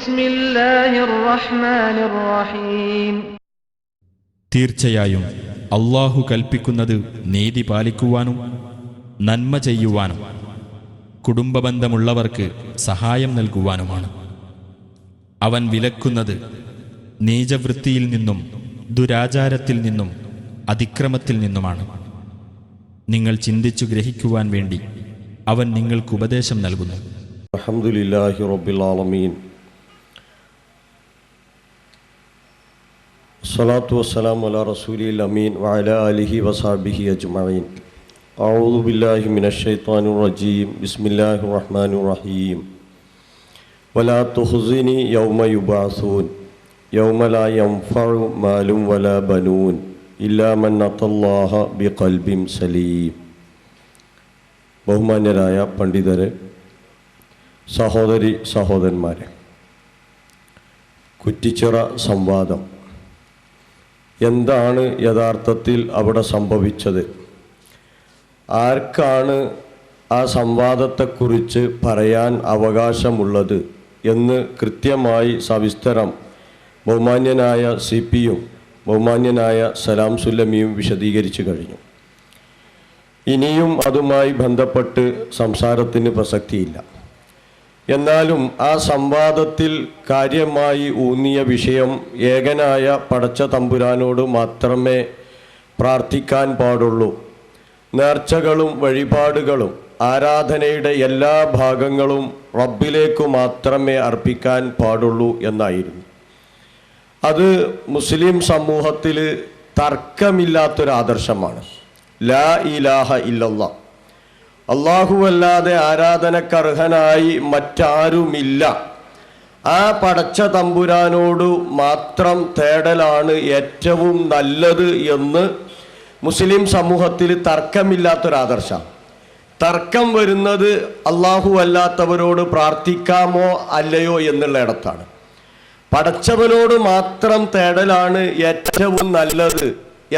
ബിസ്മില്ലാഹിർ റഹ്മാനിർ റഹീം. തീർച്ചയായും അല്ലാഹു കൽപ്പിക്കുന്നത് നീതി പാലിക്കുവാനും നന്മ ചെയ്യുവാനും കുടുംബബന്ധമുള്ളവർക്ക് സഹായം നൽകുവാനുമാണ്. അവൻ വിലക്കുന്നത് നീചവൃത്തിയിൽ നിന്നും ദുരാചാരത്തിൽ നിന്നും അതിക്രമത്തിൽ നിന്നുമാണ്. നിങ്ങൾ ചിന്തിച്ചു ഗ്രഹിക്കുവാൻ വേണ്ടി അവൻ നിങ്ങൾക്ക് ഉപദേശം നൽകുന്നു. അൽഹംദുലില്ലാഹി റബ്ബിൽ ആലമീൻ. സ്വലാത്തു വസ്സലാമു അലാ റസൂലിൽ അമീൻ വഅലാ ആലിഹി വസഹ്ബിഹി അജ്മഈൻ. അഊദു ബില്ലാഹി മിനശ് ശൈത്വാനിർ റജീം. ബിസ്മില്ലാഹിർ റഹ്മാനിർ റഹീം. വലാ തുഖ്സിനി യൗമ യുബഅസൂൻ യൗമ ലാ യൻഫഉ മാലും വലാ ബനൂൻ ഇല്ലാ മൻ അത്തല്ലാഹ ബിഖൽബിൻ സലീം. ബഹുമാന്യരായ പണ്ഡിതരെ, സഹോദരി സഹോദരന്മാരെ, കുറ്റിച്ചിറ സംവാദം എന്താണ് യഥാർത്ഥത്തിൽ അവിടെ സംഭവിച്ചത്, ആർക്കാണ് ആ സംവാദത്തെക്കുറിച്ച് പറയാൻ അവകാശമുള്ളത് എന്ന് കൃത്യമായി സവിസ്തരം ബഹുമാന്യനായ CPയും ബഹുമാന്യനായ സലാം സുല്ലമിയും വിശദീകരിച്ചു കഴിഞ്ഞു. ഇനിയും അതുമായി ബന്ധപ്പെട്ട് സംസാരത്തിന് പ്രസക്തിയില്ല. എന്നാലും ആ സംവാദത്തിൽ കാര്യമായി ഊന്നിയ വിഷയം ഏകനായ പടച്ച തമ്പുരാനോട് മാത്രമേ പ്രാർത്ഥിക്കാൻ പാടുള്ളൂ, നേർച്ചകളും വഴിപാടുകളും ആരാധനയുടെ എല്ലാ ഭാഗങ്ങളും റബ്ബിലേക്കു മാത്രമേ അർപ്പിക്കാൻ പാടുള്ളൂ എന്നായിരുന്നു. അത് മുസ്ലിം സമൂഹത്തിൽ തർക്കമില്ലാത്തൊരാദർശമാണ്. ലാ ഇലാഹ ഇല്ലല്ലാഹ്, അല്ലാഹുവല്ലാതെ ആരാധനക്കർഹനായി മറ്റാരുമില്ല, ആ പടച്ച തമ്പുരാനോട് മാത്രം തേടലാണ് ഏറ്റവും നല്ലത് എന്ന് മുസ്ലിം സമൂഹത്തിൽ തർക്കമില്ലാത്തൊരാദർശം. തർക്കം വരുന്നത് അല്ലാഹു അല്ലാത്തവരോട് പ്രാർത്ഥിക്കാമോ അല്ലയോ എന്നുള്ള ഇടത്താണ്. പടച്ചവനോട് മാത്രം തേടലാണ് ഏറ്റവും നല്ലത്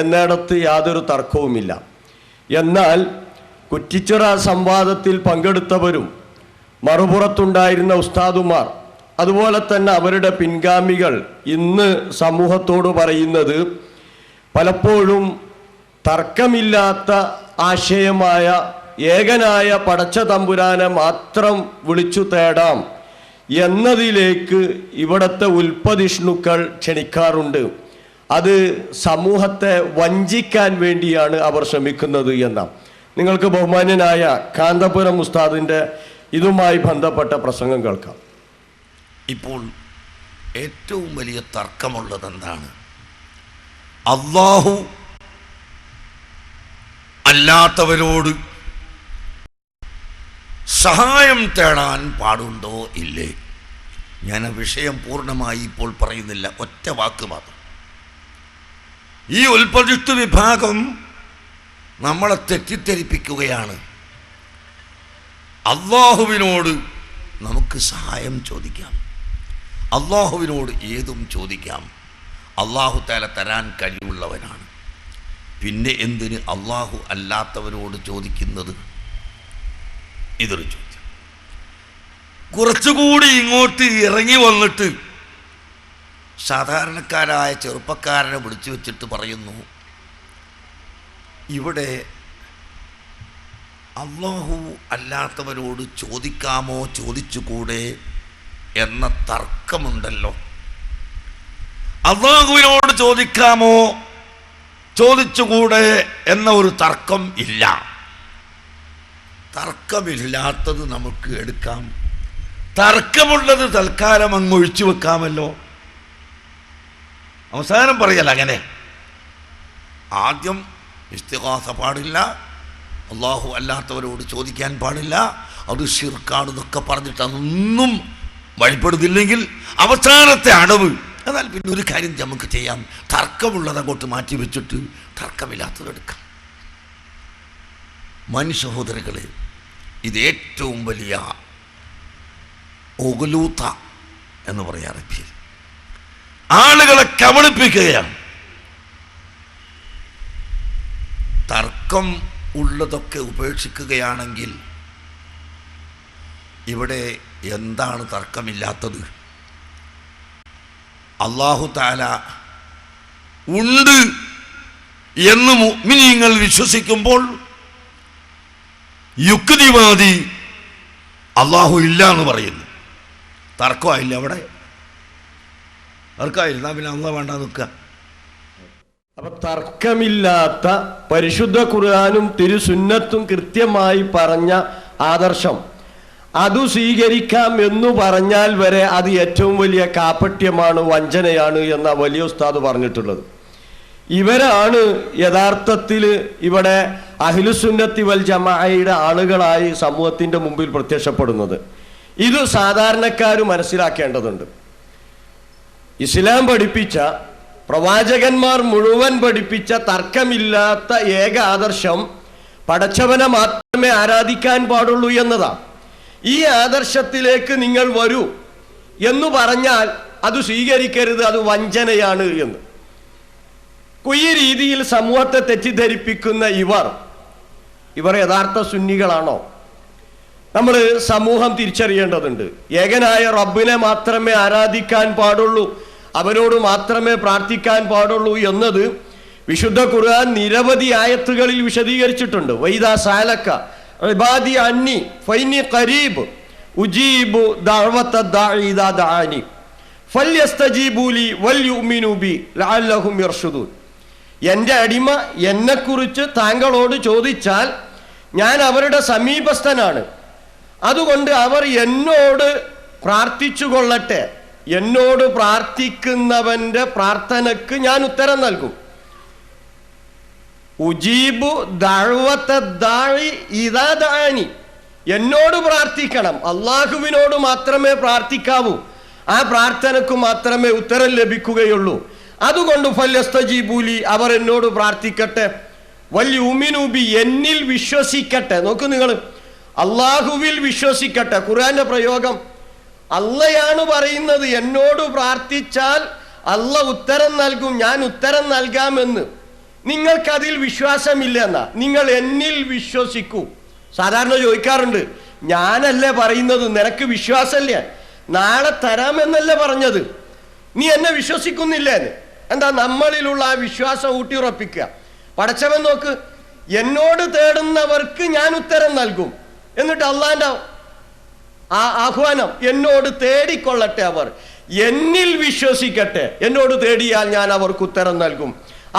എന്നിടത്ത് യാതൊരു തർക്കവുമില്ല. എന്നാൽ കുറ്റിച്ചിറ സംവാദത്തിൽ പങ്കെടുത്തവരും മറുപുറത്തുണ്ടായിരുന്ന ഉസ്താദുമാർ അതുപോലെ തന്നെ അവരുടെ പിൻഗാമികൾ ഇന്ന് സമൂഹത്തോട് പറയുന്നത് പലപ്പോഴും തർക്കമില്ലാത്ത ആശയമായ ഏകനായ പടച്ച തമ്പുരാനെ മാത്രം വിളിച്ചു തേടാം എന്നതിലേക്ക് ഇവിടുത്തെ ഉൽപ്പതിഷ്ണുക്കൾ ക്ഷണിക്കാറുണ്ട്. അത് സമൂഹത്തെ വഞ്ചിക്കാൻ വേണ്ടിയാണ് അവർ ശ്രമിക്കുന്നത് എന്നാണ്. നിങ്ങൾക്ക് ബഹുമാന്യനായ കാന്തപുരം ഉസ്താദിൻ്റെ ഇതുമായി ബന്ധപ്പെട്ട പ്രസംഗം കേൾക്കാം. ഇപ്പോൾ ഏറ്റവും വലിയ തർക്കമുള്ളത് എന്താണ്? അല്ലാഹു അല്ലാത്തവരോട് സഹായം തേടാൻ പാടുണ്ടോ ഇല്ലേ? ഞാൻ ആ വിഷയം പൂർണ്ണമായി ഇപ്പോൾ പറയുന്നില്ല, ഒറ്റ വാക്ക് മാത്രം. ഈ ഉൽപ്പതിഷ്ഠ വിഭാഗം നമ്മളെ തെറ്റിദ്ധരിപ്പിക്കുകയാണ്. അല്ലാഹുവിനോട് നമുക്ക് സഹായം ചോദിക്കാം, അല്ലാഹുവിനോട് ഏതും ചോദിക്കാം, അല്ലാഹു തആല തരാൻ കഴിവുള്ളവനാണ്. പിന്നെ എന്തിന് അല്ലാഹു അല്ലാത്തവരോട് ചോദിക്കുന്നത്? ഇതൊരു ചോദ്യം. കുറച്ചുകൂടി ഇങ്ങോട്ട് ഇറങ്ങി വന്നിട്ട് സാധാരണക്കാരായ ചെറുപ്പക്കാരനെ വിളിച്ചു വെച്ചിട്ട് പറയുന്നു, ഇവിടെ അല്ലാഹു അല്ലാത്തവരോട് ചോദിക്കാമോ ചോദിച്ചുകൂടെ എന്ന തർക്കമുണ്ടല്ലോ. അല്ലാഹുവിനോട് ചോദിക്കാമോ ചോദിച്ചുകൂടെ എന്ന ഒരു തർക്കം ഇല്ല. തർക്കമില്ലാത്തത് നമുക്ക് എടുക്കാം, തർക്കമുള്ളത് തൽക്കാലം അങ്ങ് ഒഴിച്ചു വെക്കാമല്ലോ. അവസാനം പറയല്ല അങ്ങനെ. ആദ്യം ഇസ്തിഗാസ പാടില്ല, അല്ലാഹു അല്ലാത്തവരോട് ചോദിക്കാൻ പാടില്ല, അത് ശിർക്കാണെന്നൊക്കെ പറഞ്ഞിട്ട് അതൊന്നും വഴിപ്പെടുന്നില്ലെങ്കിൽ അവസാനത്തെ അടവ്. എന്നാൽ പിന്നെ ഒരു കാര്യം നമുക്ക് ചെയ്യാം, തർക്കമുള്ളത് അങ്ങോട്ട് മാറ്റി വെച്ചിട്ട് തർക്കമില്ലാത്തതെടുക്കാം. മനുഷ്യസഹോദരങ്ങളെ, ഇത് ഏറ്റവും വലിയ ഒഗലൂത്ത എന്ന് പറയാം അറബിയിൽ. ആളുകളെ കബളിപ്പിക്കുകയാണ്. തർക്കം ഉള്ളതൊക്കെ ഉപേക്ഷിക്കുകയാണെങ്കിൽ ഇവിടെ എന്താണ് തർക്കമില്ലാത്തത്? അല്ലാഹു തആല ഉണ്ട് എന്ന് മുഅ്മിനീങ്ങൾ വിശ്വസിക്കുമ്പോൾ യുക്തിവാദി അല്ലാഹു ഇല്ല എന്ന് പറയുന്നു. തർക്കമായില്ല അവിടെ? തർക്കമായില്ല. പിന്നെ അല്ലാഹു വേണ്ട നിൽക്കുക. അപ്പൊ തർക്കമില്ലാത്ത പരിശുദ്ധ ഖുർആനും തിരുസുന്നത്തും കൃത്യമായി പറഞ്ഞ ആദർശം അത് സ്വീകരിക്കാം എന്ന് പറഞ്ഞാൽ വരെ അത് ഏറ്റവും വലിയ കാപട്യമാണ്, വഞ്ചനയാണ് എന്ന വലിയ ഉസ്താദ് പറഞ്ഞിട്ടുള്ളത്. ഇവരാണ് യഥാർത്ഥത്തിൽ ഇവിടെ അഹ്ലുസുന്നത്തി വൽ ജമാഅയുടെ ആളുകളായി സമൂഹത്തിൻ്റെ മുമ്പിൽ പ്രത്യക്ഷപ്പെടുന്നത്. ഇത് സാധാരണക്കാർ മനസ്സിലാക്കേണ്ടതുണ്ട്. ഇസ്ലാം പഠിപ്പിച്ച, പ്രവാചകന്മാർ മുഴുവൻ പഠിപ്പിച്ച തർക്കമില്ലാത്ത ഏക ആദർശം പടച്ചവനെ മാത്രമേ ആരാധിക്കാൻ പാടുള്ളൂ എന്നതാണ്. ഈ ആദർശത്തിലേക്ക് നിങ്ങൾ വരൂ എന്ന് പറഞ്ഞാൽ അത് സ്വീകരിക്കരുത്, അത് വഞ്ചനയാണ് എന്ന്. ഈ രീതിയിൽ സമൂഹത്തെ തെറ്റിദ്ധരിപ്പിക്കുന്ന ഇവർ യഥാർത്ഥ സുന്നികളാണോ? നമ്മൾ സമൂഹം തിരിച്ചറിയേണ്ടതുണ്ട്. ഏകനായ റബ്ബിനെ മാത്രമേ ആരാധിക്കാൻ പാടുള്ളൂ, അവരോട് മാത്രമേ പ്രാർത്ഥിക്കാൻ പാടുള്ളൂ എന്നത് വിശുദ്ധ ഖുർആൻ നിരവധി ആയത്തുകളിൽ വിശദീകരിച്ചിട്ടുണ്ട്. വൈദാ സാലക ഇബാദി അന്നി ഫൈനി ഖരീബ് ഉജീബു ദഅവത ദാഇ ഇദാ ദഅാനി ഫൽയസ്തജീബു ലി വൽയുമിനു ബി ലഅല്ലഹും യർഷുദൂൻ. എൻ്റെ അടിമ എന്നെക്കുറിച്ച് താങ്കളോട് ചോദിച്ചാൽ ഞാൻ അവരുടെ സമീപസ്ഥനാണ്, അതുകൊണ്ട് അവർ എന്നോട് പ്രാർത്ഥിച്ചു കൊള്ളട്ടെ, എന്നോട് പ്രാർത്ഥിക്കുന്നവന്റെ പ്രാർത്ഥനക്ക് ഞാൻ ഉത്തരം നൽകും. ഉജീബു ദഅവത ദാഇ ഇദാ ദഅാനി, എന്നോട് പ്രാർത്ഥിക്കണം, അള്ളാഹുവിനോട് മാത്രമേ പ്രാർത്ഥിക്കാവൂ, ആ പ്രാർത്ഥനക്ക് മാത്രമേ ഉത്തരം ലഭിക്കുകയുള്ളൂ. അതുകൊണ്ട് ഫല്യസ്തജീബൂലി, അവർ എന്നോട് പ്രാർത്ഥിക്കട്ടെ, വൽയുമിനു ബി, എന്നിൽ വിശ്വസിക്കട്ടെ. നോക്കൂ നിങ്ങൾ, അള്ളാഹുവിൽ വിശ്വസിക്കട്ടെ. ഖുർആന്റെ പ്രയോഗം അള്ളയാണ് പറയുന്നത്, എന്നോട് പ്രാർത്ഥിച്ചാൽ അള്ള ഉത്തരം നൽകും, ഞാൻ ഉത്തരം നൽകാമെന്ന്. നിങ്ങൾക്കതിൽ വിശ്വാസമില്ല എന്നാ, നിങ്ങൾ എന്നിൽ വിശ്വസിക്കൂ. സാധാരണ ചോദിക്കാറുണ്ട്, ഞാനല്ലേ പറയുന്നത്, നിനക്ക് വിശ്വാസമില്ല, നാളെ തരാമെന്നല്ലേ പറഞ്ഞത്, നീ എന്നെ വിശ്വസിക്കുന്നില്ല എന്ന്. എന്താ നമ്മളിലുള്ള ആ വിശ്വാസം ഊട്ടിയുറപ്പിക്കുക. പടച്ചവൻ നോക്ക്, എന്നോട് തേടുന്നവർക്ക് ഞാൻ ഉത്തരം നൽകും. എന്നിട്ട് അള്ളാന്റെ ആഹ്വാനം, എന്നോട് തേടിക്കൊള്ളട്ടെ, അവർ എന്നിൽ വിശ്വസിക്കട്ടെ, എന്നോട് തേടിയാൽ ഞാൻ അവർക്ക് ഉത്തരം നൽകും,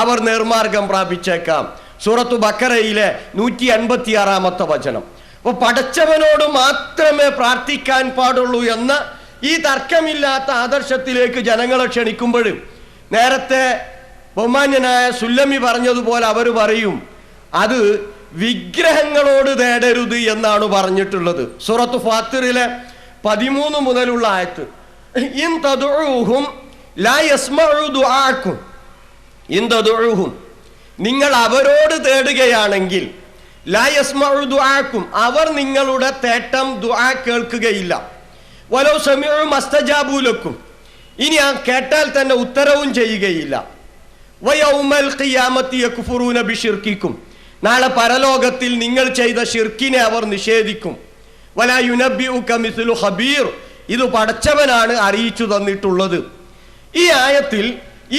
അവർ നേർമാർഗം പ്രാപിച്ചേക്കാം. സൂറത്തു ബക്കറയിലെ 156-ാമത്തെ വചനം. അപ്പോൾ പടച്ചവനോട് മാത്രമേ പ്രാർത്ഥിക്കാൻ പാടുള്ളൂ എന്ന ഈ തർക്കമില്ലാത്ത ആദർശത്തിലേക്ക് ജനങ്ങളെ ക്ഷണിക്കുമ്പോഴും നേരത്തെ ബഹുമാന്യനായ സുല്ലമി പറഞ്ഞതുപോലെ അവർ പറയും അത് വിഗ്രഹങ്ങളോട് തേടരുത് എന്നാണ് പറഞ്ഞിട്ടുള്ളത്. സൂറത്ത് ഫാത്തിറിലെ 13 മുതലുള്ള ആയത്ത്, ഇൻ തദഉഹും ലാ യസ്മഉ ദുആക്കും, ഇൻ തദഉഹും, നിങ്ങൾ അവരോട് തേടുകയാണെങ്കിൽ, ലാ യസ്മഉ ദുആക്കും, അവർ നിങ്ങളുടെ തേട്ടം ദുആ കേൾക്കുകയില്ല. വലൗ സമിഉ മസ്തജാബു ലക്കും, ഇനി ആ കേട്ടാൽ തന്നെ ഉത്തരവും ചെയ്യുകയില്ല. വയൗമൽ ഖിയാമത്തി യക്ഫുറൂന ബിശിർക്കിക്കും, നാളെ പരലോകത്തിൽ നിങ്ങൾ ചെയ്ത ഷിർക്കിനെ അവർ നിഷേധിക്കും. വലാ യുനബ്ബിഉക മിസ്ലു ഖബീർ, ഇത് പടച്ചവനാണ് അറിയിച്ചു തന്നിട്ടുള്ളത്. ഈ ആയത്തിൽ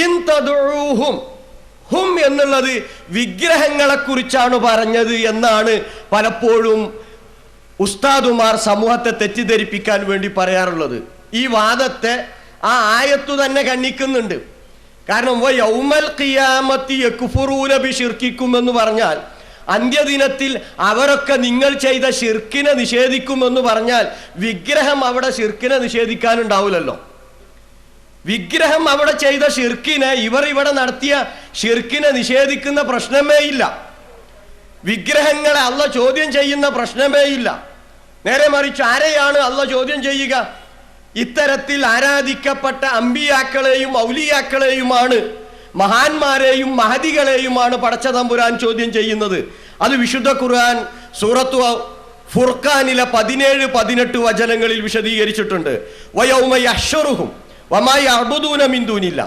ഇൻ തദഉഹും, ഹും എന്നുള്ളത് വിഗ്രഹങ്ങളെ കുറിച്ചാണ് പറഞ്ഞത് എന്നാണ് പലപ്പോഴും ഉസ്താദുമാർ സമൂഹത്തെ തെറ്റിദ്ധരിപ്പിക്കാൻ വേണ്ടി പറയാറുള്ളത്. ഈ വാദത്തെ ആ ആയത്തു തന്നെ ഖണ്ഡിക്കുന്നുണ്ട്. കാരണം യൗമൽ ഖിയാമത്തി യക്ഫുറൂന ബിശിർക്കിക്കും എന്ന് പറഞ്ഞാൽ അന്ത്യദിനത്തിൽ അവരൊക്കെ നിങ്ങൾ ചെയ്ത ഷിർക്കിനെ നിഷേധിക്കുമെന്ന് പറഞ്ഞാൽ വിഗ്രഹം അവിടെ ഷിർക്കിനെ നിഷേധിക്കാനുണ്ടാവില്ലല്ലോ. വിഗ്രഹം അവിടെ ചെയ്ത ഷിർക്കിനെ, ഇവർ ഇവിടെ നടത്തിയ ഷിർക്കിനെ നിഷേധിക്കുന്ന പ്രശ്നമേ ഇല്ല. വിഗ്രഹങ്ങളെ അള്ള ചോദ്യം ചെയ്യുന്ന പ്രശ്നമേ ഇല്ല. നേരെ മറിച്ച് ആരെയാണ് അള്ള ചോദ്യം ചെയ്യുക? ഇത്തരത്തിൽ ആരാധിക്കപ്പെട്ട അമ്പിയാക്കളെയും ഔലിയാക്കളെയുമാണ്, മഹാന്മാരെയും മഹദികളെയുമാണ് പടച്ച തമ്പുരാൻ ചോദ്യം ചെയ്യുന്നത്. അത് വിശുദ്ധ ഖുർആൻ സൂറത്തു ഫുർഖാനിലെ 17-18 വചനങ്ങളിൽ വിശദീകരിച്ചിട്ടുണ്ട്. വയൗമ യഹ്ശറുഹും വമാ യഅ്ബുദൂന മിൻ ദൂനില്ലാ,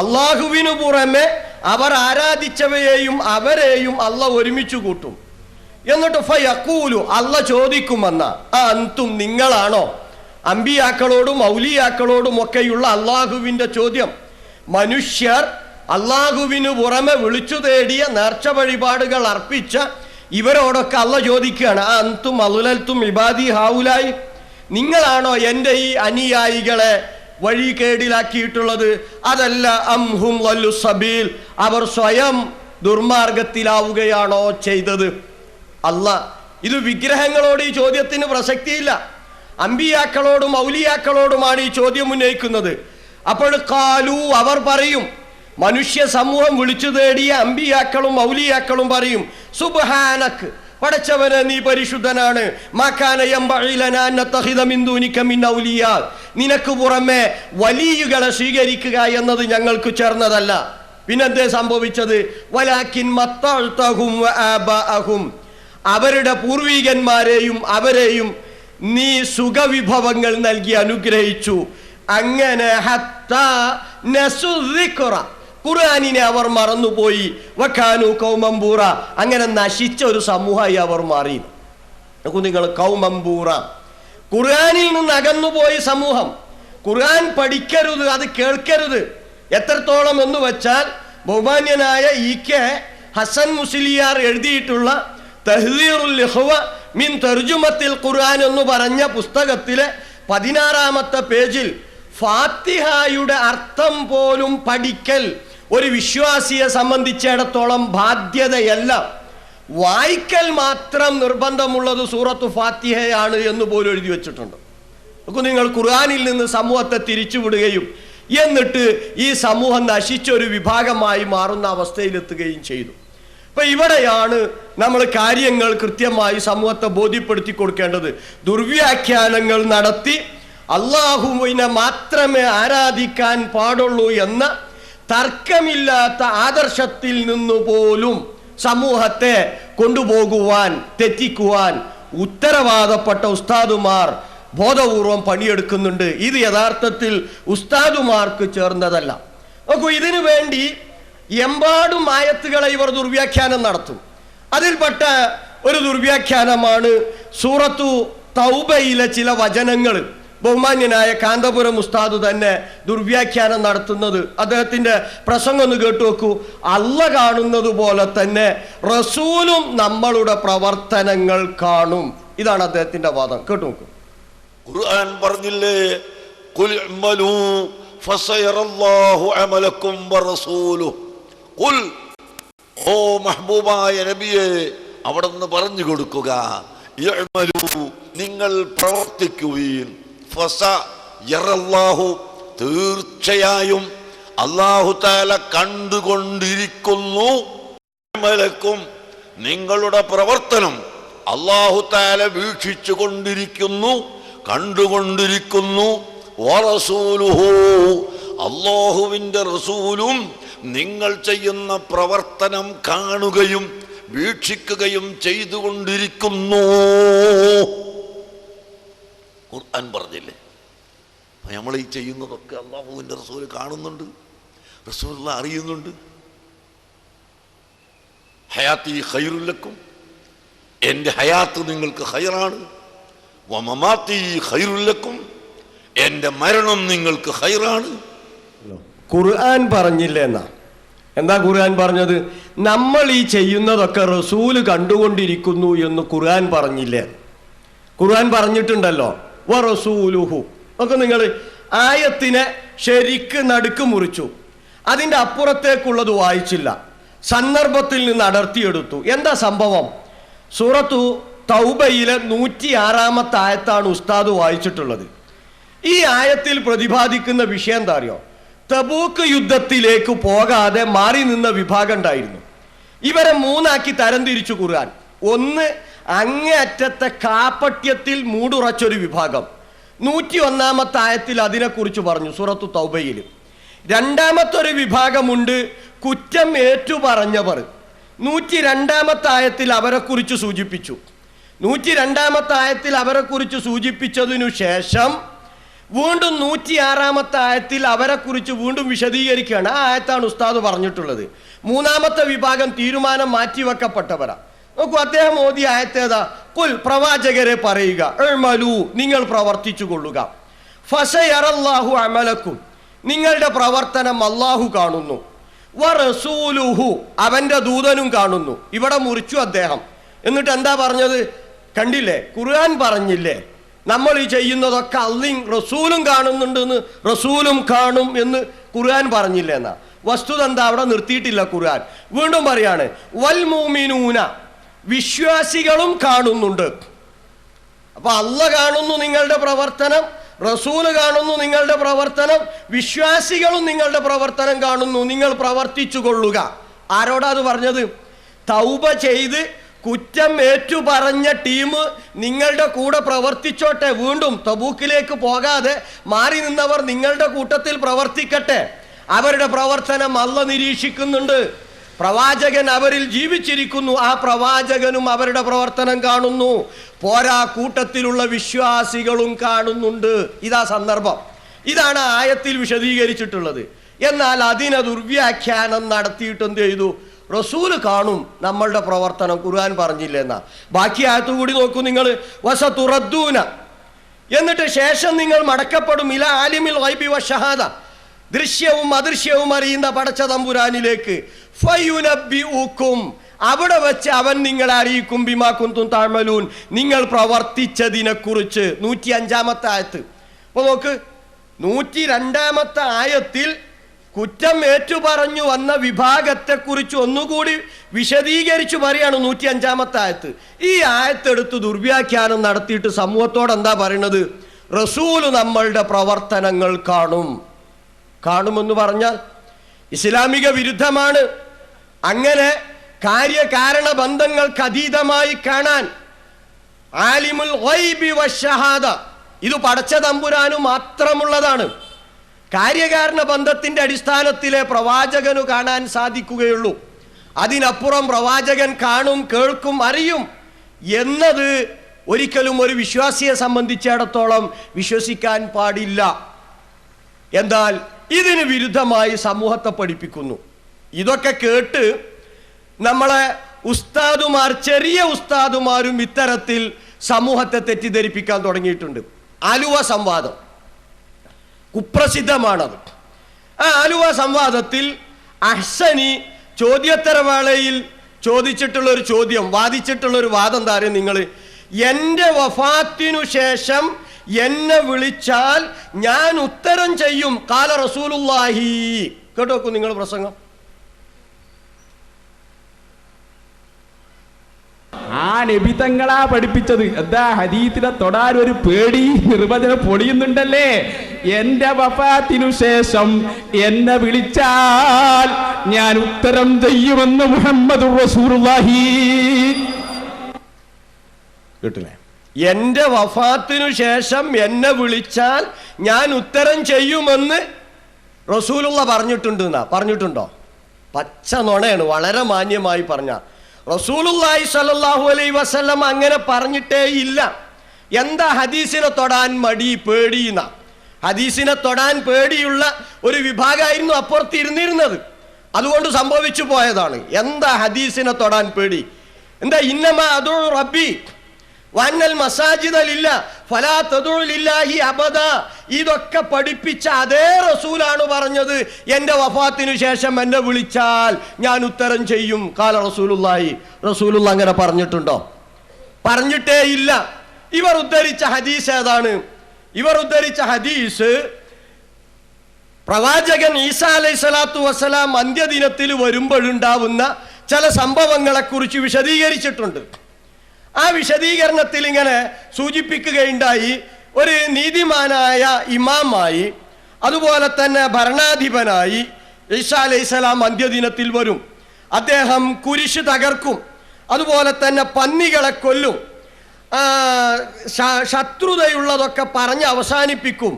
അല്ലാഹുവിനു പുറമെ അവർ ആരാധിച്ചവയെയും അവരെയും അല്ല ഒരുമിച്ച് കൂട്ടും. എന്നിട്ട് ഫയഖൂലു, അല്ല ചോദിക്കുമെന്ന, അൻതും നിങ്ങളാണോ അമ്പിയാക്കളോടും ഔലിയാക്കളോടും ഒക്കെയുള്ള അള്ളാഹുവിൻ്റെ ചോദ്യം. മനുഷ്യർ അള്ളാഹുവിനു പുറമെ വിളിച്ചു തേടിയ നേർച്ച വഴിപാടുകൾ അർപ്പിച്ച ഇവരോടൊക്കെ അള്ള ചോദിക്കുകയാണ്, അന്തും അലുലൽത്തും ഇബാദി ഹാവുലായി, നിങ്ങളാണോ എൻ്റെ ഈ അനുയായികളെ വഴികേടിലാക്കിയിട്ടുള്ളത്? അതല്ല അംഹും വല്ലു സബീൽ, അവർ സ്വയം ദുർമാർഗത്തിലാവുകയാണോ ചെയ്തത്? അല്ല, ഇത് വിഗ്രഹങ്ങളോട് ഈ ചോദ്യത്തിന് പ്രസക്തിയില്ല. അമ്പിയാക്കളോടും ഔലിയാക്കളോടുമാണ് ഈ ചോദ്യം ഉന്നയിക്കുന്നത്. അപ്പോൾ ഖാലു, അവർ പറയും, മനുഷ്യ സമൂഹം വിളിച്ചു തേടിയ അമ്പിയാക്കളും ഔലിയാക്കളും പറയും, സുബ്ഹാനക്, പടച്ചവനെ നീ പരിശുദ്ധനാണ്, മാകാന യംബഇ ലനാ അൻ നത്തഖിദ മിൻ ദൂനിക മിൻ ഔലിയാ, നിനക്ക് പുറമെ വലിയുകളെ സ്വീകരിക്കുക എന്നത് ഞങ്ങൾക്ക് ചേർന്നതല്ല. പിന്നെന്തേ സംഭവിച്ചത്? വലാകിൻ മത്തഅ്തഹും വആബഅഹും, അവരുടെ പൂർവികന്മാരെയും അവരെയും നീ സുഖവിഭവങ്ങൾ നൽകി അനുഗ്രഹിച്ചു. അങ്ങനെ ഹത്താ നസുദ്ദിഖറ, ഖുർആനിനെ അവർ മറന്നുപോയി. വകാനു ഖൗമംബൂറ, അങ്ങനെ നശിച്ച ഒരു സമൂഹമായി അവർ മാറി. നിങ്ങൾ ഖൗമംബൂറ, ഖുർആനിൽ നിന്ന് അകന്നുപോയി സമൂഹം. ഖുർആൻ പഠിക്കരുത്, അത് കേൾക്കരുത്. എത്രത്തോളം എന്ന് വെച്ചാൽ ബഹുമാന്യനായ ഇ.കെ. ഹസൻ മുസ്ലിയാർ എഴുതിയിട്ടുള്ള തഹ്ദീറുൽ ഇഖ്വ മിൻ തർജുമത്തിൽ ഖുർആൻ എന്ന് പറഞ്ഞ പുസ്തകത്തിലെ 16-ാമത്തെ പേജിൽ ഫാത്തിഹയുടെ അർത്ഥം പോലും പഠിക്കൽ ഒരു വിശ്വാസിയെ സംബന്ധിച്ചിടത്തോളം ബാധ്യതയല്ല, വായിക്കൽ മാത്രം നിർബന്ധമുള്ളത് സൂറത്തു ഫാത്തിഹയാണ് എന്ന് പോലും എഴുതി വെച്ചിട്ടുണ്ട്. അപ്പോൾ നിങ്ങൾ ഖുർആനിൽ നിന്ന് സമൂഹത്തെ തിരിച്ചുവിടുകയും എന്നിട്ട് ഈ സമൂഹം നശിച്ചൊരു വിഭാഗമായി മാറുന്ന അവസ്ഥയിലെത്തുകയും ചെയ്തു. അപ്പൊ ഇവിടെയാണ് നമ്മൾ കാര്യങ്ങൾ കൃത്യമായി സമൂഹത്തെ ബോധ്യപ്പെടുത്തി കൊടുക്കേണ്ടത്. ദുർവ്യാഖ്യാനങ്ങൾ നടത്തി അള്ളാഹുവിനെ മാത്രമേ ആരാധിക്കാൻ പാടുള്ളൂ എന്ന തർക്കമില്ലാത്ത ആദർശത്തിൽ നിന്നു പോലും സമൂഹത്തെ കൊണ്ടുപോകുവാൻ, തെറ്റിക്കുവാൻ ഉത്തരവാദപ്പെട്ട ഉസ്താദുമാർ ബോധപൂർവം പണിയെടുക്കുന്നുണ്ട്. ഇത് യഥാർത്ഥത്തിൽ ഉസ്താദുമാർക്ക് ചേർന്നതല്ല. നോക്കൂ, ഇതിനു വേണ്ടി എമ്പാടും ആയത്തുകളെ ഇവർ ദുർവ്യാഖ്യാനം നടത്തും. അതിൽപ്പെട്ട ഒരു ദുർവ്യാഖ്യാനമാണ് സൂറത്തു തൗബയിലെ ചില വചനങ്ങൾ. ബഹുമാന്യനായ കാന്തപുരം ഉസ്താദ് തന്നെ ദുർവ്യാഖ്യാനം നടത്തുന്നത്. അദ്ദേഹത്തിന്റെ പ്രസംഗം ഒന്ന് കേട്ടു നോക്കൂ. അള്ള കാണുന്നത് പോലെ തന്നെ റസൂലും നമ്മളുടെ പ്രവർത്തനങ്ങൾ കാണും. ഇതാണ് അദ്ദേഹത്തിന്റെ വാദം. കേട്ടു നോക്കൂ. ഖുർആൻ പറഞ്ഞില്ലേ, ഖുൽ ഇഅ്മലൂ ഫസയറല്ലാഹു അമലക്കും വറസൂലുഹു. ഖുൽ, ഓ മഹ്ബൂബായ നബിയെ, അവിടെ നിന്ന് പറഞ്ഞു കൊടുക്കുക, ഇഅ്മലൂ, നിങ്ങൾ പ്രവർത്തിക്കുവീൻ, ഫസയറല്ലാഹു, തീർച്ചയായും അല്ലാഹു തആല കണ്ടുകൊണ്ടിരിക്കുന്നു, അമലക്കും, നിങ്ങളുടെ പ്രവർത്തനം അല്ലാഹു തആല വീക്ഷിച്ചു കൊണ്ടിരിക്കുന്നു, കണ്ടുകൊണ്ടിരിക്കുന്നു, വറസൂലുഹു, അല്ലാഹുവിൻ്റെ റസൂലും നിങ്ങൾ ചെയ്യുന്ന പ്രവർത്തനം കാണുകയും വീക്ഷിക്കുകയും ചെയ്തുകൊണ്ടിരിക്കുന്നു. ഖുർആൻ പറഞ്ഞില്ലേ, നമ്മൾ ഈ ചെയ്യുന്നതൊക്കെ അല്ലാഹുവിൻ്റെ റസൂല് കാണുന്നുണ്ട്, റസൂലുള്ള അറിയുന്നുണ്ട്. ഹയാത്തി ഖൈറുൽ ലക്കും, എൻ്റെ ഹയാത്ത് നിങ്ങൾക്ക് ഖൈറാണ്, വമമാത്തി ഖൈറുൽ ലക്കും, എൻ്റെ മരണം നിങ്ങൾക്ക് ഖൈറാണ്. ഖുർആൻ പറഞ്ഞില്ല എന്നാ. എന്താ ഖുർആൻ പറഞ്ഞത്? നമ്മൾ ഈ ചെയ്യുന്നതൊക്കെ റസൂല് കണ്ടുകൊണ്ടിരിക്കുന്നു എന്ന് ഖുർആൻ പറഞ്ഞില്ലേ? ഖുർആൻ പറഞ്ഞിട്ടുണ്ടല്ലോ, വ റസൂലുഹു. ഒക്കെ നിങ്ങൾ ആയത്തിനെ ശരിക്ക് നടുക്ക് മുറിച്ചു, അതിൻ്റെ അപ്പുറത്തേക്കുള്ളത് വായിച്ചില്ല, സന്ദർഭത്തിൽ നിന്ന് അടർത്തിയെടുത്തു. എന്താ സംഭവം? സൂറത്തു തൗബയിലെ 106-ാമത്തെ ആയത്താണ് ഉസ്താദ് വായിച്ചിട്ടുള്ളത്. ഈ ആയത്തിൽ പ്രതിപാദിക്കുന്ന വിഷയം എന്താ അറിയോ? തബൂക്ക് യുദ്ധത്തിലേക്ക് പോകാതെ മാറി നിന്ന വിഭാഗം ഉണ്ടായിരുന്നു. ഇവരെ മൂന്നാക്കി തരംതിരിച്ചു ഖുർആൻ. ഒന്ന്, അങ്ങേയറ്റത്തെ കാപ്പട്യത്തിൽ മൂടുറച്ചൊരു വിഭാഗം. 101-ാമത്തെ ആയത്തിൽ അതിനെക്കുറിച്ച് പറഞ്ഞു സൂറത്തു തൗബയിൽ. രണ്ടാമത്തെ ഒരു വിഭാഗമുണ്ട്, കുറ്റം ഏറ്റുപറഞ്ഞവർ. 102-ാമത്തെ ആയത്തിൽ അവരെക്കുറിച്ച് സൂചിപ്പിച്ചു. 102-ാമത്തെ ആയത്തിൽ അവരെക്കുറിച്ച് സൂചിപ്പിച്ചതിനു ശേഷം വീണ്ടും 106-ാമത്തെ ആയത്തിൽ അവരെക്കുറിച്ച് വീണ്ടും വിശദീകരിക്കുകയാണ്. ആ ആയത്താണ് ഉസ്താദ് പറഞ്ഞിട്ടുള്ളത്. മൂന്നാമത്തെ വിഭാഗം തീരുമാനം മാറ്റിവെക്കപ്പെട്ടവരാ. നോക്കൂ, അദ്ദേഹം ഓതിയ ആയത്തേതാ? കുൽ, പ്രവാചകരെ പറയുക, ഇഅ്മലൂ, നിങ്ങൾ പ്രവർത്തിച്ചു കൊള്ളുക. ഫസയറല്ലാഹു അമലക്കും, നിങ്ങളുടെ പ്രവർത്തനം അള്ളാഹു കാണുന്നു. വറസൂലുഹു, അവന്റെ ദൂതനും കാണുന്നു. ഇവിടെ മുറിച്ചു അദ്ദേഹം. എന്നിട്ട് എന്താ പറഞ്ഞത്? കണ്ടില്ലേ, ഖുർആൻ പറഞ്ഞില്ലേ നമ്മൾ ഈ ചെയ്യുന്നതൊക്കെ അള്ളയും റസൂലും കാണുന്നുണ്ടെന്ന്, റസൂലും കാണും എന്ന് ഖുർആൻ പറഞ്ഞില്ലേ എന്നാ. വസ്തുത എന്താ? അവിടെ നിർത്തിയിട്ടില്ല ഖുർആൻ. വീണ്ടും പറയാണ് വൽ മുഅ്മിനൂന, വിശ്വാസികളും കാണുന്നുണ്ട്. അപ്പൊ അള്ളാഹ് കാണുന്നു നിങ്ങളുടെ പ്രവർത്തനം, റസൂല് കാണുന്നു നിങ്ങളുടെ പ്രവർത്തനം, വിശ്വാസികളും നിങ്ങളുടെ പ്രവർത്തനം കാണുന്നു. നിങ്ങൾ പ്രവർത്തിച്ചു കൊള്ളുക. ആരോടാ അത് പറഞ്ഞത്? തൗബ ചെയ്ത് കുറ്റം ഏറ്റു പറഞ്ഞ ടീം നിങ്ങളുടെ കൂടെ പ്രവർത്തിച്ചോട്ടെ. വീണ്ടും തബൂക്കിലേക്ക് പോകാതെ മാറി നിന്നവർ നിങ്ങളുടെ കൂട്ടത്തിൽ പ്രവർത്തിക്കട്ടെ. അവരുടെ പ്രവർത്തനം അള്ളാഹ് നിരീക്ഷിക്കുന്നുണ്ട്. പ്രവാചകൻ അവരിൽ ജീവിച്ചിരിക്കുന്നു. ആ പ്രവാചകനും അവരുടെ പ്രവർത്തനം കാണുന്നു. പോരാ, കൂട്ടത്തിലുള്ള വിശ്വാസികളും കാണുന്നുണ്ട്. ഇതാ സന്ദർഭം. ഇതാണ് ആയത്തിൽ വിശദീകരിച്ചിട്ടുള്ളത്. എന്നാൽ അതിനെ ദുർവ്യാഖ്യാനം നടത്തിയിട്ട് എന്ത് ചെയ്തു? റസൂല് കാണും നമ്മളുടെ പ്രവർത്തനം, ഖുർആൻ പറഞ്ഞില്ല എന്നാ. ബാക്കി ആയത്ത് കൂടി നോക്കൂ നിങ്ങൾ. വസതുറദ്ദൂന, എന്നിട്ട് ശേഷം നിങ്ങൾ മടക്കപ്പെടും ഇലാ ആലിമിൽ ഗൈബി വശഹാദ, ദൃശ്യവും അദൃശ്യവും അറിയുന്ന പടച്ച തമ്പുരാനിലേക്ക്. ഫയുനബ്ബിഉക്കും, അവിടെ വെച്ച് അവൻ നിങ്ങളെ അറിയിക്കും. ബിമാ കുന്തും തഅമലൂൻ, നിങ്ങൾ പ്രവർത്തിച്ചതിനെ കുറിച്ച്. 105-ാമത്തെ ആയത്ത്. അപ്പൊ നോക്ക്, 102-ാമത്തെ ആയത്തിൽ കുറ്റം ഏറ്റുപറഞ്ഞു വന്ന വിഭാഗത്തെക്കുറിച്ച് ഒന്നുകൂടി വിശദീകരിച്ചു പറയാണ് 105-ാമത്തെ ആയത്ത്. ഈ ആയത്തെടുത്ത് ദുർവ്യാഖ്യാനം നടത്തിയിട്ട് സമൂഹത്തോട് എന്താ പറയുന്നത്? റസൂല് നമ്മളുടെ പ്രവർത്തനങ്ങൾ കാണും. കാണുമെന്ന് പറഞ്ഞാൽ ഇസ്ലാമിക വിരുദ്ധമാണ്. അങ്ങനെ കാര്യകാരണ ബന്ധങ്ങൾക്ക് അതീതമായി കാണാൻ ആലിമുൽ ഗൈബി വശഹാദ, ഇത് പടച്ച തമ്പുരാനു മാത്രമുള്ളതാണ്. കാര്യകാരണ ബന്ധത്തിന്റെ അടിസ്ഥാനത്തിലെ പ്രവാചകനു കാണാൻ സാധിക്കുകയുള്ളൂ. അതിനപ്പുറം പ്രവാചകൻ കാണും, കേൾക്കും, അറിയും എന്നത് ഒരിക്കലും ഒരു വിശ്വാസിയെ സംബന്ധിച്ചിടത്തോളം വിശ്വസിക്കാൻ പാടില്ല. എന്നാൽ ഇതിന് വിരുദ്ധമായി സമൂഹത്തെ പഠിപ്പിക്കുന്നു. ഇതൊക്കെ കേട്ട് നമ്മളെ ഉസ്താദുമാർ, ചെറിയ ഉസ്താദുമാരും ഇത്തരത്തിൽ സമൂഹത്തെ തെറ്റിദ്ധരിപ്പിക്കാൻ തുടങ്ങിയിട്ടുണ്ട്. ആലുവ സംവാദം കുപ്രസിദ്ധമാണത്. ആ ആലുവ സംവാദത്തിൽ അഹ്സനി ചോദ്യോത്തരവേളയിൽ ചോദിച്ചിട്ടുള്ളൊരു ചോദ്യം, വാദിച്ചിട്ടുള്ളൊരു വാദം എന്താ അറിയും നിങ്ങൾ? എൻ്റെ വഫാത്തിനു ശേഷം എന്നെ വിളിച്ചാൽ ഞാൻ ഉത്തരം ചെയ്യും. ഖാല റസൂലുള്ളാഹി. കേട്ടോക്കൂ നിങ്ങൾ പ്രസംഗം. ആ നബി തങ്ങളാ പഠിപ്പിച്ചത്. എന്താ ഹദീസിനെ തൊടാൻ ഒരു പേടി, നിർവചനം പൊടിയുന്നുണ്ടല്ലേ. എന്റെ വഫാത്തിനു ശേഷം എന്നെ വിളിച്ചാൽ ഞാൻ ഉത്തരം ചെയ്യുമെന്ന് മുഹമ്മദുർ റസൂലുള്ളാഹി. കേട്ടില്ലേ? എന്റെ വഫാത്തിനു ശേഷം എന്നെ വിളിച്ചാൽ ഞാൻ ഉത്തരം ചെയ്യുമെന്ന് റസൂലുള്ള പറഞ്ഞിട്ടുണ്ട് എന്നാ. പറഞ്ഞിട്ടുണ്ടോ? പച്ച നുണയാണ്. വളരെ മാന്യമായി പറഞ്ഞ റസൂലുള്ളാഹി സ്വല്ലല്ലാഹു അലൈഹി വസല്ലം അങ്ങനെ പറഞ്ഞിട്ടേ ഇല്ല. എന്താ ഹദീസിനെ തൊടാൻ മടി, പേടിയുന്ന? ഹദീസിനെ തൊടാൻ പേടിയുള്ള ഒരു വിഭാഗമായിരുന്നു അപ്പുറത്ത് ഇരുന്നിരുന്നത്. അതുകൊണ്ട് സംഭവിച്ചു പോയതാണ്. എന്താ ഹദീസിനെ തൊടാൻ പേടി? എന്താ? ഇന്നമാ അദഉ റബ്ബി വന്നൽ മസാജിദ ലില്ലാ ഫലാ തദഉ ലില്ലാഹി അബദ. ഇതൊക്കെ പഠിപ്പിച്ച അതേ റസൂലാണ് പറഞ്ഞത് എൻ്റെ വഫാത്തിനു ശേഷം എന്നെ വിളിച്ചാൽ ഞാൻ ഉത്തരം ചെയ്യും. ഖാല റസൂലുള്ളാഹി. റസൂലുള്ള അങ്ങനെ പറഞ്ഞിട്ടുണ്ടോ? പറഞ്ഞിട്ടേ ഇല്ല. ഇവർ ഉദ്ധരിച്ച ഹദീസ് ഏതാണ്? ഇവർ ഉദ്ധരിച്ച ഹദീസ് പ്രവാചകൻ ഈസാ അലൈഹി സ്വലാത്തു വസ്സലാം അന്ത്യദിനത്തിൽ വരുമ്പോഴുണ്ടാവുന്ന ചില സംഭവങ്ങളെക്കുറിച്ച് വിശദീകരിച്ചിട്ടുണ്ട്. ആ വിശദീകരണത്തിൽ ഇങ്ങനെ സൂചിപ്പിക്കുകയുണ്ടായി, ഒരു നീതിമാനായ ഇമാമായി, അതുപോലെ തന്നെ ഭരണാധിപനായി ഈസാ അലൈഹിസ്സലാം അന്ത്യദിനത്തിൽ വരും. അദ്ദേഹം കുരിശ് തകർക്കും, അതുപോലെ തന്നെ പന്നികളെ കൊല്ലും, ശത്രുതയുള്ളതൊക്കെ പറഞ്ഞ് അവസാനിപ്പിക്കും.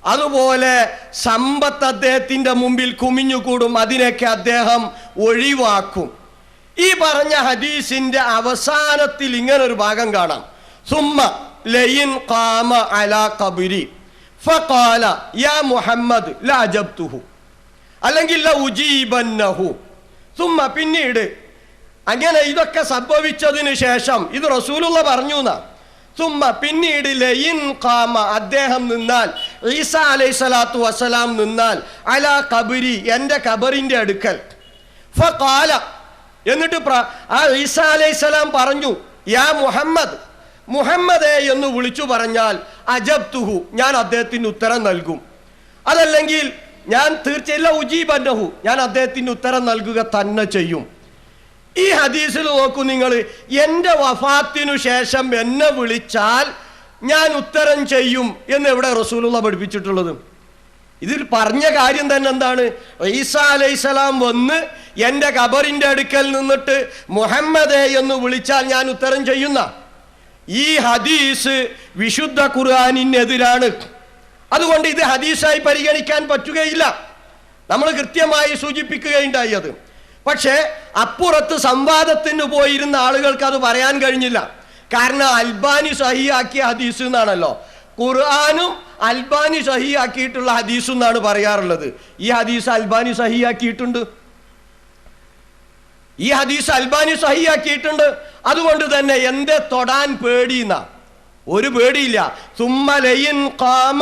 അതുപോലെ സമ്പത്ത് അദ്ദേഹത്തിൻ്റെ മുമ്പിൽ കുമിഞ്ഞുകൂടും, അതിനൊക്കെ അദ്ദേഹം ഒഴിവാക്കും. ഈ പറഞ്ഞ ഹദീസിന്റെ അവസാനത്തിൽ ഇങ്ങനൊരു ഭാഗം കാണാം. സുമ്മ ലയിൻ ഖാമ അലാ ഖബരി ഫഖാല യാ മുഹമ്മദ് ലാ അജബ്തുഹു, അല്ലെങ്കിൽ ല ഉജീബന്നഹു. സുമ്മ, പിന്നീട് അങ്ങനെ ഇതൊക്കെ സംഭവിച്ചതിന് ശേഷം, ഇത് റസൂലുള്ള പറഞ്ഞു എന്നാ. സുമ്മ, പിന്നീട് ലയിൻ ഖാമ, അദ്ദേഹം നിന്നാൽ, ഈസ അലൈഹിസ്സലാത്തു വസ്സലാം നിന്നാൽ അലാ ഖബരി, എൻ്റെ ഖബറിൻ്റെ അടുക്കൽ. ഫഖാല, എന്നിട്ട് ആ ഈസ അലൈഹിസ്സലാം പറഞ്ഞു, യാ മുഹമ്മദ്, മുഹമ്മദേ എന്ന് വിളിച്ചു പറഞ്ഞാൽ അജബ്തുഹു, ഞാൻ അദ്ദേഹത്തിന് ഉത്തരം നൽകും. അതല്ലെങ്കിൽ ഞാൻ തീർച്ചയായും ഉജീബന്നഹു, ഞാൻ അദ്ദേഹത്തിന് ഉത്തരം നൽകുക തന്നെ ചെയ്യും. ഈ ഹദീസിൽ നോക്കൂ നിങ്ങൾ, എൻ്റെ വഫാത്തിനു ശേഷം എന്നെ വിളിച്ചാൽ ഞാൻ ഉത്തരം ചെയ്യും എന്ന് എവിടെ റസൂലുള്ള പഠിപ്പിച്ചിട്ടുള്ളത്? ഇതിൽ പറഞ്ഞ കാര്യം തന്നെ എന്താണ്? ഈസാ അലൈഹിസ്സലാം വന്ന് എൻ്റെ ഖബറിൻ്റെ അടുക്കൽ നിന്നിട്ട് മുഹമ്മദേ എന്ന് വിളിച്ചാൽ ഞാൻ ഉത്തരം ചെയ്യുന്ന ഈ ഹദീസ് വിശുദ്ധ ഖുർആനിനെതിരാണ്. അതുകൊണ്ട് ഇത് ഹദീസായി പരിഗണിക്കാൻ പറ്റുകയില്ല. നമ്മൾ കൃത്യമായി സൂചിപ്പിക്കുകയുണ്ടായി അത്. പക്ഷേ അപ്പുറത്ത് സംവാദത്തിന് പോയിരുന്ന ആളുകൾക്ക് അത് പറയാൻ കഴിഞ്ഞില്ല. കാരണം അൽബാനി സഹിയാക്കിയ ഹദീസ് എന്നാണല്ലോ. ഖുർആനും അൽബാനി സഹിയാക്കിയിട്ടുള്ള ഹദീസ് എന്നാണ് പറയാറുള്ളത്. ഈ ഹദീസ് അൽബാനി സഹിയാക്കിയിട്ടുണ്ട്. ഈ ഹദീസ് അൽബാനി സഹിയാക്കിയിട്ടുണ്ട്. അതുകൊണ്ട് തന്നെ എന്റെ തൊടാൻ പേടിയുന്ന ഒരു പേടിയില്ല. സുമ്മലയിൻ ഖാമ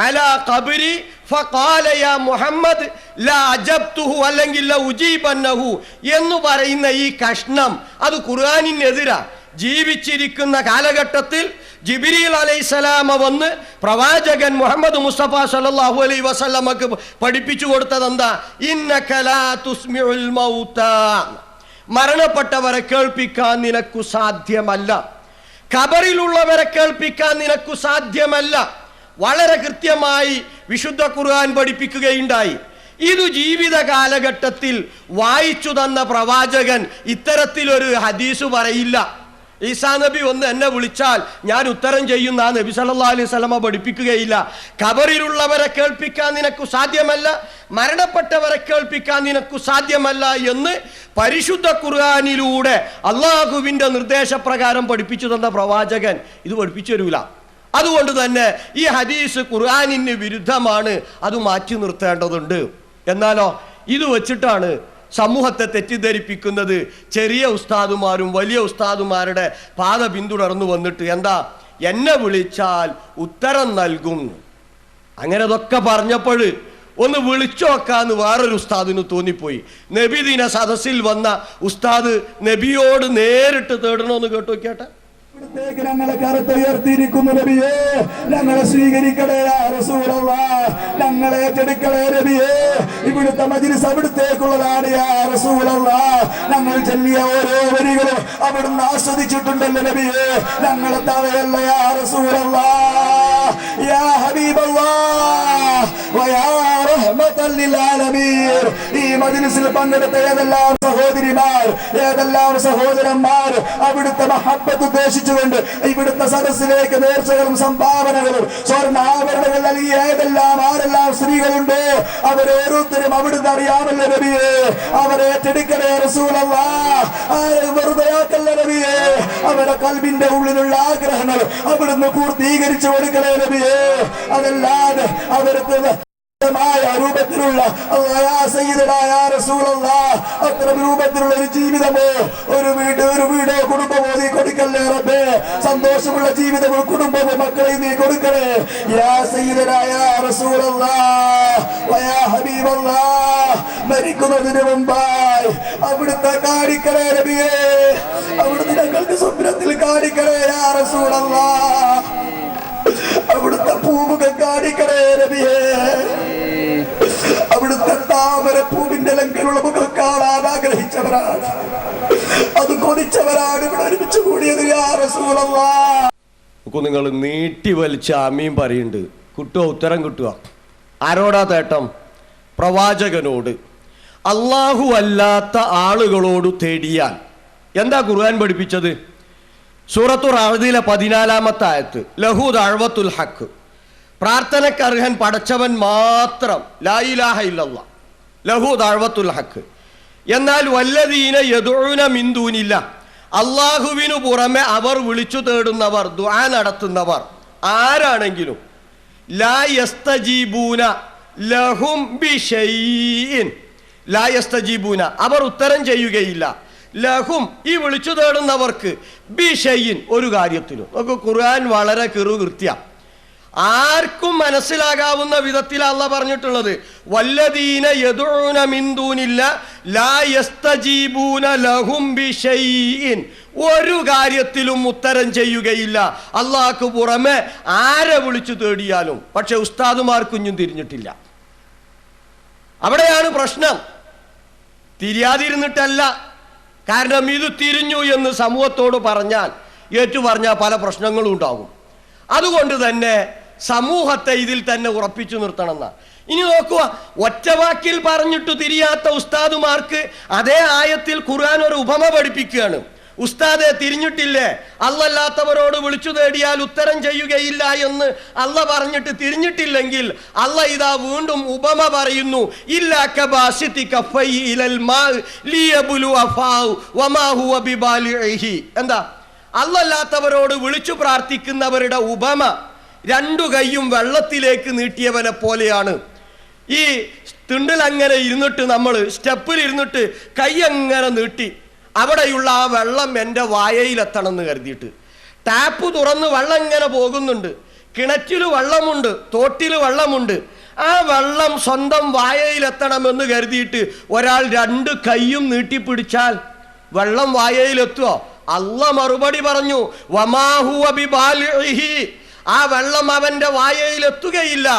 അലാ ഖബരി ഫഖാല യാ മുഹമ്മദ് ലാ അജബ്തുഹു അല്ലെങ്കിൽ ലാ ഉജീബന്നഹു എന്ന് പറയുന്ന ഈ കഷ്ണം അത് ഖുർആനിനെതിരാ. ജീവിച്ചിരിക്കുന്ന കാലഘട്ടത്തിൽ ജിബ്രീൽ അലൈഹിസ്സലാമ വന്ന് പ്രവാചകൻ മുഹമ്മദ് മുസ്തഫ സല്ലല്ലാഹു അലൈഹി വസല്ലമക്ക് പഠിപ്പിച്ചു കൊടുത്തത് എന്താ? ഇന്നക ലാ തുസ്മിഉൽ മൗതാ, മരണപ്പെട്ടവരെ കേൾപ്പിക്കാൻ നിനക്കു സാധ്യമല്ല, ഖബറിലുള്ളവരെ കേൾപ്പിക്കാൻ നിനക്കു സാധ്യമല്ല. വളരെ കൃത്യമായി വിശുദ്ധ ഖുർആൻ പഠിപ്പിക്കുകയുണ്ടായി. ഇത് ജീവിത കാലഘട്ടത്തിൽ വായിച്ചു തന്ന പ്രവാചകൻ ഇത്തരത്തിലൊരു ഹദീസ് പറയില്ല. ഈസാ നബി വന്ന് എന്നെ വിളിച്ചാൽ ഞാൻ ഉത്തരം ചെയ്യുന്ന നബി സല്ലല്ലാഹു അലൈഹി വസല്ലമ പഠിപ്പിക്കുകയില്ല. ഖബറിലുള്ളവരെ കേൾപ്പിക്കാൻ നിനക്കു സാധ്യമല്ല, മരണപ്പെട്ടവരെ കേൾപ്പിക്കാൻ നിനക്കു സാധ്യമല്ല എന്ന് പരിശുദ്ധ ഖുർആനിലൂടെ അള്ളാഹുവിൻ്റെ നിർദ്ദേശപ്രകാരം പഠിപ്പിച്ചു തന്ന പ്രവാചകൻ ഇത് പഠിപ്പിച്ചു തരൂല. അതുകൊണ്ട് തന്നെ ഈ ഹദീസ് ഖുർആനിന് വിരുദ്ധമാണ്, അത് മാറ്റി നിർത്തേണ്ടതുണ്ട്. എന്നാലോ ഇത് വെച്ചിട്ടാണ് സമൂഹത്തെ തെറ്റിദ്ധരിപ്പിക്കുന്നത്. ചെറിയ ഉസ്താദുമാരും വലിയ ഉസ്താദുമാരുടെ പാത പിന്തുടർന്നു വന്നിട്ട് എന്താ എന്നെ വിളിച്ചാൽ ഉത്തരം നൽകും. അങ്ങനെ അതൊക്കെ പറഞ്ഞപ്പോൾ ഒന്ന് വിളിച്ചു നോക്കാന്ന് വേറൊരു ഉസ്താദിന് തോന്നിപ്പോയി. നബിദിന സദസ്സിൽ വന്ന ഉസ്താദ് നബിയോട് നേരിട്ട് തേടണമെന്ന് കേട്ടു നോക്കിയാട്ടെ. ഞങ്ങളെ കറുത്തുയർത്തിയിരിക്കുന്നു നബിയേ, ഞങ്ങളെ സ്വീകരിക്കണേ യാ റസൂലല്ലാഹ്, ഞങ്ങളെ ഏറ്റെടുക്കണേ നബിയേ. ഇവിടുത്തെ മജ്‌ലിസ് അവിടുത്തേക്കുള്ളതാണ് യാ റസൂലല്ലാഹ്. ഞങ്ങൾ ചൊല്ലിയ ഓരോ വരികളും അവിടുന്ന് ആസ്വദിച്ചിട്ടുണ്ടല്ലോ നബിയേ. ഞങ്ങളെ തവയല്ല യാ റസൂലല്ലാഹ്, യാ ഹബീബല്ലാഹ് വയാ റഹ്മത്തൽ ലിൽ ആലമീൻ. ഈ മജ്‌ലിസിൽ പങ്കെടുത്ത ഏതെല്ലാം സഹോദരിമാർ, ഏതെല്ലാം സഹോദരന്മാർ അവിടുത്തെ മഹബ്ബത്ത് ഉദ്ദേശിച്ചുകൊണ്ട് ഇവിടുത്തെ സദസ്സിലേക്ക് നേർച്ചകളും സംഭാവനകളും സ്വർണ്ണാഭരണങ്ങൾ നൽകിയ ഏതെല്ലാം ആരെല്ലാം സ്ത്രീകളുണ്ടോ അവരോരോരുത്തരും അവിടുന്ന് അറിയാമല്ലോ നബിയേ. അവരെ ഏറ്റെടുക്കണേ റസൂലല്ലാഹ്, വെറുതെയാക്കല്ലേ നബിയേ. അവരുടെ കൽബിന്റെ ഉള്ളിലുള്ള ആഗ്രഹങ്ങൾ അവിടുന്ന് പൂർത്തീകരിച്ചു കൊടുക്കണേ നബിയേ. അതല്ലാതെ അവർക്ക് രൂപത്തിലുള്ള അത്തരം രൂപത്തിലുള്ള ഒരു ജീവിതമോ ഒരു വീടോ കുടുംബമോ നീ കൊടുക്കല്ലേ റബ്ബേ. സന്തോഷമുള്ള ജീവിതവും കുടുംബവും മക്കളെ നീ കൊടുക്കണേ യാ സയ്യിദനാ യാ റസൂലല്ലാഹ് വയാ ഹബീബല്ലാഹ്. മരിക്കുന്നതിന് മുമ്പായി അവിടുത്തെ കാണിക്കണേ നബിയേ, അവിടുന്ന് ഞങ്ങൾക്ക് സ്വപ്നത്തിൽ കാണിക്കണേ യാ റസൂലല്ലാഹ്. അവിടുത്തെ പൂമുഖം കാണിക്കണേ നബിയേ, അവിടുത്തെ താമരപ്പൂവിന്റെ ലംഘനുള്ള മുഖം കാണാൻ ആഗ്രഹിച്ചവരാണ്, അത് കൊതിച്ചവരാണ് ഇവിടെ ഒരുമിച്ച് കൂടിയത് യാ റസൂലല്ലാഹ്. നിങ്ങൾ നീട്ടി വലിച്ച ആമീൻ പറയുന്നുണ്ട്. കിട്ടുക, ഉത്തരം കിട്ടുക. ആരോടാ തേട്ടം? പ്രവാചകനോട്. അള്ളാഹു അല്ലാത്ത ആളുകളോട് തേടിയാൽ എന്താ ഖുർആൻ പഠിപ്പിച്ചത്? സൂറത്തു റഅദിലെ 14-ാമത്തെ ആയത്ത്, ലഹു ദഅവത്തുൽ ഹഖ്, പ്രാർത്ഥനക്കർഹൻ പടച്ചവൻ മാത്രം, ലാ ഇലാഹ ഇല്ലല്ലാഹ്, ലഹു ദഅവത്തുൽ ഹഖ്. എന്നാൽ വല്ലദീന യദഊന മിൻ ദൂനില്ലാഹ്, അള്ളാഹുവിനു പുറമെ അവർ വിളിച്ചു തേടുന്നവർ, ദുആ നടത്തുന്നവർ ആരാണെങ്കിലും, ലാ യസ്തജീബൂന ലഹും ബിശൈഇൻ, ലാ യസ്തജീബൂന അവർ ഉത്തരം ചെയ്യുകയില്ല, ലഹും ഈ വിളിച്ചു തേടുന്നവർക്ക്, ബിശൈഇൻ ഒരു കാര്യത്തിലും. നമുക്ക് ഖുർആൻ വളരെ കൃത്യ. ആർക്കും മനസ്സിലാകാവുന്ന വിധത്തിൽ അല്ലാഹ് പറഞ്ഞിട്ടുള്ളത്. വല്ലദീന യദഊന മിൻ ദൂനില്ല ലാ യസ്തജീബൂന ലഹും ബിശൈഇൻ. ഒരു കാര്യത്തിലും ഉത്തരം ചെയ്യുകയില്ല അല്ലാഹ്ക്ക് പുറമെ ആരെ വിളിച്ചു തേടിയാലും. പക്ഷെ ഉസ്താദുമാർ കുഞ്ഞും തിരിഞ്ഞിട്ടില്ല. അവിടെയാണ് പ്രശ്നം. തിരിയാതിരുന്നിട്ടല്ല. കാരണം ഇത് തിരിഞ്ഞു എന്ന് സമൂഹത്തോട് പറഞ്ഞാൽ, ഏറ്റു പറഞ്ഞാൽ പല പ്രശ്നങ്ങളും ഉണ്ടാകും. അതുകൊണ്ട് തന്നെ സമൂഹത്തെ ഇതിൽ തന്നെ ഉറപ്പിച്ചു നിർത്തണമെന്ന. ഇനി നോക്കുക, ഒറ്റവാക്കിൽ പറഞ്ഞിട്ട് തിരിയാത്ത ഉസ്താദുമാർക്ക് അതേ ആയത്തിൽ ഖുർആൻ ഒരു ഉപമ പഠിപ്പിക്കുകയാണ്. ഉസ്താദെ തിരിഞ്ഞിട്ടില്ലേ, അല്ലാത്തവരോട് വിളിച്ചു തേടിയാൽ ഉത്തരം ചെയ്യുകയില്ല എന്ന് അല്ല പറഞ്ഞിട്ട് തിരിഞ്ഞിട്ടില്ലെങ്കിൽ അല്ല ഇതാ വീണ്ടും ഉപമ പറയുന്നു. എന്താ? അല്ലാത്തവരോട് വിളിച്ചു പ്രാർത്ഥിക്കുന്നവരുടെ ഉപമ രണ്ടു കൈയും വെള്ളത്തിലേക്ക് നീട്ടിയവനെ പോലെയാണ്. ഈ തിണ്ടിൽ അങ്ങനെ ഇരുന്നിട്ട്, നമ്മൾ സ്റ്റെപ്പിൽ ഇരുന്നിട്ട് കൈ അങ്ങനെ നീട്ടി അവിടെയുള്ള ആ വെള്ളം എൻ്റെ വായയിലെത്തണം എന്ന് കരുതിയിട്ട് ടാപ്പ് തുറന്ന് വെള്ളം ഇങ്ങനെ പോകുന്നുണ്ട്. കിണറ്റിൽ വെള്ളമുണ്ട്, തോട്ടിൽ വെള്ളമുണ്ട്. ആ വെള്ളം സ്വന്തം വായയിലെത്തണമെന്ന് കരുതിയിട്ട് ഒരാൾ രണ്ട് കൈയും നീട്ടിപ്പിടിച്ചാൽ വെള്ളം വായയിലെത്തുമോ? അല്ല മറുപടി പറഞ്ഞു, വമാഹുവ ബിബാലിഹി. ആ വെള്ളം അവന്റെ വായയിലെത്തുകയില്ല.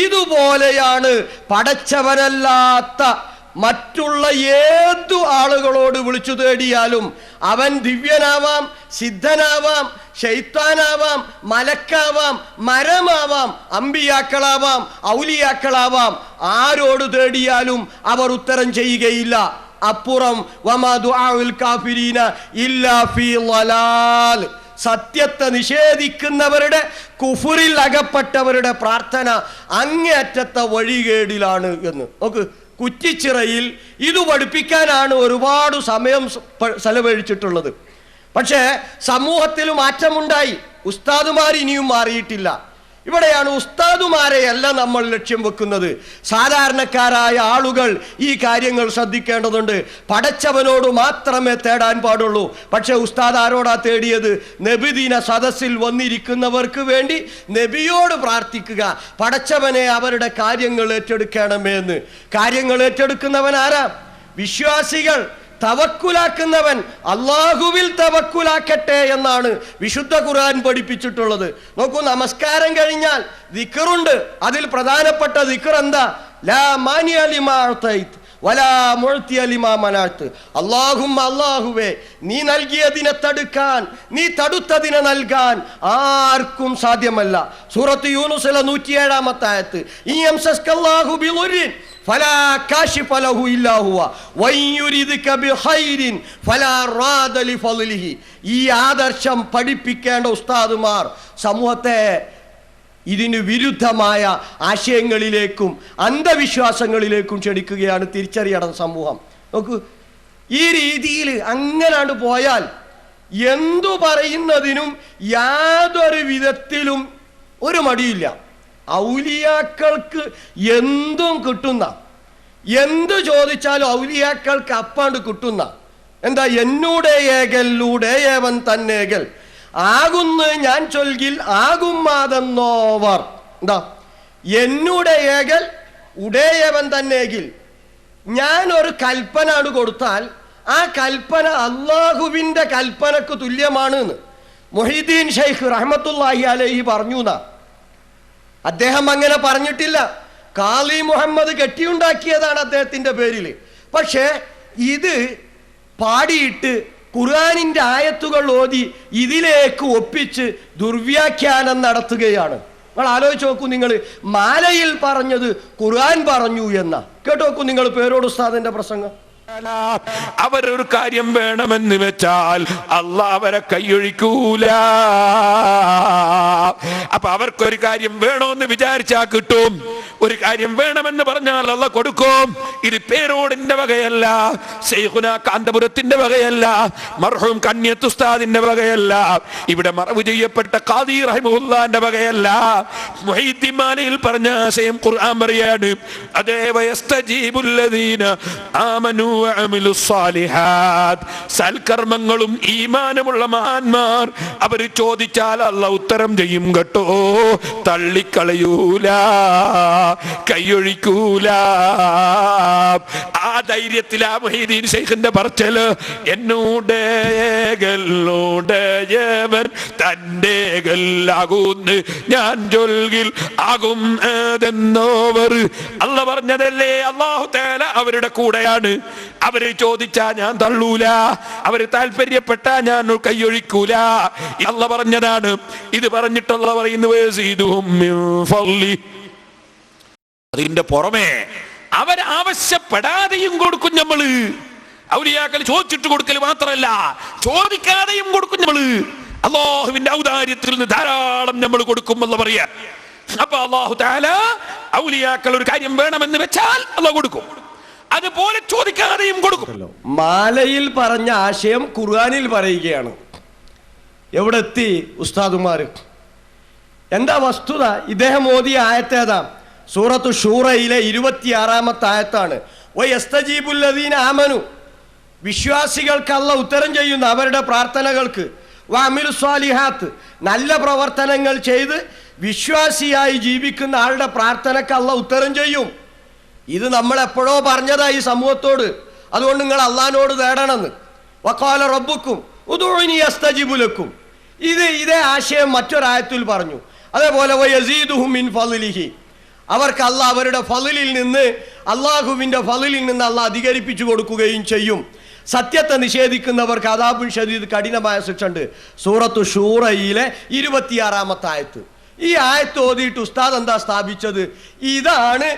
ഇതുപോലെയാണ് പടച്ചവനല്ലാത്ത മറ്റുള്ള ഏതു ആളുകളോട് വിളിച്ചു തേടിയാലും, അവൻ ദിവ്യനാവാം, സിദ്ധനാവാം, ശൈത്താനാവാം, മലക്കാവാം, മരമാവാം, അമ്പിയാക്കളാവാം, ഔലിയാക്കളാവാം, ആരോട് തേടിയാലും അവർ ഉത്തരം ചെയ്യുകയില്ല. അപ്പുറം വമാ ദുആഉൽ കാഫിരീന ഇല്ലാ ഫീ ളലാൽ. സത്യത്തെ നിഷേധിക്കുന്നവരുടെ, കുഫറിൽ അകപ്പെട്ടവരുടെ പ്രാർത്ഥന അങ്ങേയറ്റത്തെ വഴികേടിലാണ് എന്ന് നോക്ക്. കുറ്റിച്ചിറയിൽ ഇത് പഠിപ്പിക്കാനാണ് ഒരുപാട് സമയം ചെലവഴിച്ചിട്ടുള്ളത്. പക്ഷേ സമൂഹത്തിൽ മാറ്റമുണ്ടായി. ഉസ്താദുമാർ ഇനിയും മാറിയിട്ടില്ല. ഇവിടെയാണ് ഉസ്താദുമാരെയല്ല നമ്മൾ ലക്ഷ്യം വെക്കുന്നത്. സാധാരണക്കാരായ ആളുകൾ ഈ കാര്യങ്ങൾ ശ്രദ്ധിക്കേണ്ടതുണ്ട്. പടച്ചവനോട് മാത്രമേ തേടാൻ പാടുള്ളൂ. പക്ഷെ ഉസ്താദ് ആരോടാ തേടിയത്? നബിദിന സദസ്സിൽ വന്നിരിക്കുന്നവർക്ക് വേണ്ടി നബിയോട് പ്രാർത്ഥിക്കുക, പടച്ചവനെ അവരുടെ കാര്യങ്ങൾ ഏറ്റെടുക്കണമേ എന്ന്. കാര്യങ്ങൾ ഏറ്റെടുക്കുന്നവൻ ആരാ? വിശ്വാസികൾ. തവക്കുലാക്കുന്നവൻ അള്ളാഹുവിൽ തവക്കുലാക്കട്ടെ എന്നാണ് വിശുദ്ധ ഖുർആൻ പഠിപ്പിച്ചിട്ടുള്ളത്. നോക്കൂ, നമസ്കാരം കഴിഞ്ഞാൽ ദിക്റുണ്ട്. അതിൽ പ്രധാനപ്പെട്ട ദിക്ർ എന്താ? ലാ മാനിയ ലിമാ അഅതൈത് വലാ മുഅ്തിയ ലിമാ മനഅത്. അല്ലാഹുമ്മ, അല്ലാഹുവേ, നീ നൽകിയതിനെ തടുക്കാൻ, നീ തടുത്തതിനെ നൽകാൻ ആർക്കും സാധ്യമല്ല. സൂറത്ത് യൂനുസിലെ 107-ാമത്തെ ആയത്ത്. ഇയംസസ്കല്ലാഹു ബിളുരിൻ ഫലാ കാശിഫ ലഹു ഇല്ലാ ഹുവ വയുരിദുക ബിഖൈരിൻ ഫലാ റാദ ലിഫളിഹി. ഈ ആദർശം പഠിപ്പിക്കേണ്ട ഉസ്താദുമാർ സമൂഹത്തെ ഇതിന് വിരുദ്ധമായ ആശയങ്ങളിലേക്കും അന്ധവിശ്വാസങ്ങളിലേക്കും ക്ഷണിക്കുകയാണ്. തിരിച്ചറിയണം സമൂഹം. നോക്കൂ, ഈ രീതിയിൽ അങ്ങനാണ്ട് പോയാൽ എന്തു പറയുന്നതിനും യാതൊരു വിധത്തിലും ഒരു മടിയില്ല. ഔലിയാക്കൾക്ക് എന്തും കിട്ടുന്ന, എന്തു ചോദിച്ചാലും ഔലിയാക്കൾക്ക് അപ്പാണ്ട് കിട്ടുന്ന. എന്താ? എന്നൂടെ ഏകല്ലൂടേയവൻ തന്നേകൽ ആകുന്നു ഞാൻ ചൊൽകിൽ ആകും മാതെന്നോവർ. എന്താ? എന്നൂടെ ഏകൽ ഉടേയവൻ തന്നേകിൽ. ഞാൻ ഒരു കൽപ്പന കൊടുത്താൽ ആ കൽപ്പന അള്ളാഹുവിൻ്റെ കൽപ്പനക്ക് തുല്യമാണ് എന്ന് മുഹീദ്ദീൻ ഷെയ്ഖ് റഹ്മത്തുള്ളാഹി അലൈഹി പറഞ്ഞു. അദ്ദേഹം അങ്ങനെ പറഞ്ഞിട്ടില്ല. ഖാലി മുഹമ്മദ് കെട്ടിയുണ്ടാക്കിയതാണ് അദ്ദേഹത്തിൻ്റെ പേരിൽ. പക്ഷേ ഇത് പാടിയിട്ട് ഖുർആനിൻ്റെ ആയത്തുകൾ ഓതി ഇതിലേക്ക് ഒപ്പിച്ച് ദുർവ്യാഖ്യാനം നടത്തുകയാണ്. നിങ്ങൾ ആലോചിച്ച് നോക്കൂ. നിങ്ങൾ മാലയിൽ പറഞ്ഞത് ഖുർആൻ പറഞ്ഞു എന്ന കേട്ടോക്കൂ. നിങ്ങൾ പേരോട് ഉസ്താദിന്റെ പ്രസംഗം. അവരൊരു കാര്യം വേണമെന്ന് വെച്ചാൽ അള്ളാഹ് അവരെ കൈയൊഴിക്കൂല. അപ്പൊ അവർക്കൊരു കാര്യം വേണോന്ന് വിചാരിച്ചാൽ കിട്ടും. ഒരു കാര്യം വേണമെന്ന് പറഞ്ഞാൽ അള്ളാഹ് കൊടുക്കും. ഇത് പേരോടിന്റെ വകയല്ല, ശൈഖുന കാന്തപുരത്തിന്റെ വകയല്ല, മർഹൂം കണ്യത്ത് ഉസ്താദിന്റെ വകയല്ല, ഇവിടെ മറവ് ചെയ്യപ്പെട്ട ഖാദി റഹിമഹുല്ലാന്റെ വകയല്ല. മുഹീദ്ദീൻ മാലയിൽ പറഞ്ഞ ആശയം ഖുർആൻ പറയാണ്. അതേ വയസ്തജീബുല്ലദീന ആമനൂ വഅമിലുസ്സാലിഹാത്ത്, സൽക്കർമ്മങ്ങളും ഈമാനുമുള്ള മഹാന്മാർ അവര് ചോദിച്ചാൽ അല്ലാഹു ഉത്തരം ചെയ്യും കേട്ടോ. തള്ളിക്കളയൂല, കൈയൊഴിക്കൂല. ആ ധൈര്യത്തിലാ മുഹീദ്ദീൻ ശൈഖിന്റെ പറച്ചല്. എന്നോടേകല്ലോടയവൻ തന്റെ കല്ലാകുന്ന് ഞാൻ ചൊൽകിൽ ആകും ഏതെന്നോവർ. അല്ല പറഞ്ഞതല്ലേ, അല്ലാഹു തആല അവരുടെ കൂടെയാണ്. അവര് ചോദിച്ചാ ഞാൻ തള്ളൂല, അവര് താല്പര്യപ്പെട്ടാ ഞാൻ കൈയൊഴിക്കൂല. അല്ല പറഞ്ഞതാണ്. ഇത് പറഞ്ഞിട്ടുള്ള പറയുന്നു വയസീദുഹും മിൻ ഫളി. അതിന്റെ പുറമെ അവരാവശ്യപ്പെടാതെയും കൊടുക്കും നമ്മള്. ഔലിയാക്കൾ ചോദിച്ചിട്ട് കൊടുക്കൽ മാത്രമല്ല, ചോദിക്കാതെയും കൊടുക്കും നമ്മള്. അല്ലാഹുവിന്റെ ഔദാര്യത്തിൽ നിന്ന് ധാരാളം നമ്മൾ കൊടുക്കുമെന്ന് പറയാ. അപ്പൊ അല്ലാഹു തആല ഔലിയാക്കൾ ഒരു കാര്യം വേണമെന്ന് വെച്ചാൽ അല്ലാഹു കൊടുക്കും, അതുപോലെ ചോദിക്കാതെയും കൊടുക്കും. മാലയിൽ പറഞ്ഞ ആശയം ഖുർആനിൽ പറയുകയാണ്. എവിടെ എത്തി ഉസ്താദുമാര്? എന്താ വസ്തുത? ഇദ്ദേഹം ഓതിയ ആയത്തേതാ? സൂറത്തു ഷൂറയിലെ 26-ാമത്തെ ആയത്താണ്. വയസ്തജീബുല്ലദീന ആമനു, വിശ്വാസികൾക്ക് അല്ലാഹു ഉത്തരം ചെയ്യുന്ന അവരുടെ പ്രാർത്ഥനകൾക്ക്. വഅമിലുസ്സാലിഹാത്ത്, നല്ല പ്രവർത്തനങ്ങൾ ചെയ്ത് വിശ്വാസിയായി ജീവിക്കുന്ന ആളുടെ പ്രാർത്ഥനക്ക് അല്ലാഹു ഉത്തരം ചെയ്യും. ഇത് നമ്മൾ എപ്പോഴോ പറഞ്ഞതാ ഈ സമൂഹത്തോട്. അതുകൊണ്ട് നിങ്ങൾ അള്ളാഹിനോട് തേടണമെന്ന്. വഖാല റബ്ബുക്കും ഉദൂനി അസ്തജിബു ലക്കും. ഇതേ ആശയം മറ്റൊരായത്തിൽ പറഞ്ഞു. അതേപോലെ വയസീദുഹും മിൻ ഫളിലിഹി, അവർക്ക് അല്ലാഹ് അവരുടെ ഫളിലിൽ നിന്ന്, അള്ളാഹുവിൻ്റെ ഫളിലിൽ നിന്ന് അല്ലാഹ് അധികരിപ്പിച്ചു കൊടുക്കുകയും ചെയ്യും. സത്യത്തെ നിഷേധിക്കുന്നവർക്ക് അദാബുൻ ശദീദ്, കഠിനമായ ശിക്ഷ ഉണ്ട്. സൂറത്തു ഷൂറയിലെ 26-ാമത്തെ ആയത്ത്. ഈ ആയത്ത് ഓതിയിട്ട് ഉസ്താദ് എന്താ സ്ഥാപിച്ചത്? ഇതാണ്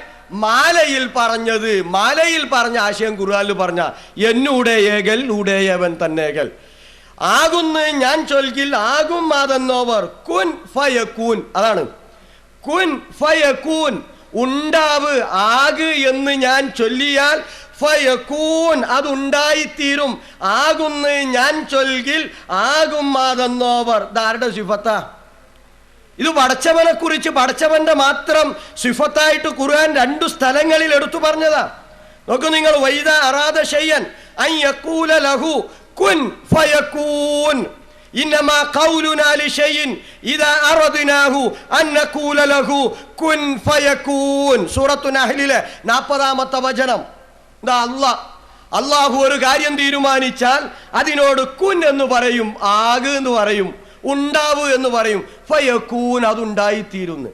മാലയിൽ പറഞ്ഞത്. മാലയിൽ പറഞ്ഞ ആശയം ഖുർആനിൽ പറഞ്ഞ എന്നൂടെ ഏകൽ ഉടയവൻ തന്നേകൽ ആകുന്നു ഞാൻ ചൊൽകിൽ ആകും അതെന്നോവർ കുൻ ഫയകൂൻ. അതാണ് കുൻ ഫയകൂൻ, ഉണ്ടാവ് ആക് എന്ന് ഞാൻ ചൊല്ലിയാൽ ഫയകൂൻ, അതുണ്ടായിത്തീരും. ആകുന്നു ഞാൻ ചൊൽകിൽ ആകും അതെന്നോവർ. ഇതാരുടെ സിഫത്താ? ഇത് പടച്ചവനെ കുറിച്ച്, പടച്ചവന്റെ മാത്രം സിഫത്തായിട്ട് ഖുർആൻ 2 സ്ഥലങ്ങളിൽ എടുത്തു പറഞ്ഞതാ. നോക്കൂ നിങ്ങൾ. വൈദ അറാദ ശൈഅൻ അൻ യഖൂല ലഹു കുൻ ഫയകൂൻ. ഇന്നമാ ഖൗലുനാ ലിശൈഇൻ ഇദാ അറദ്നാഹു അൻ നഖൂല ലഹു കുൻ ഫയകൂൻ. സൂറത്തു നഹ്ലിലെ 40-ാമത്തെ വചനം. എന്താ? അല്ലാഹു ഒരു കാര്യം തീരുമാനിച്ചാൽ അതിനോട് കുൻ എന്ന് പറയും, ആഗ് എന്ന് പറയും, ഉണ്ടാവ് എന്ന് പറയും. ഫയകൂൻ, അതുണ്ടായിത്തീരുന്നു.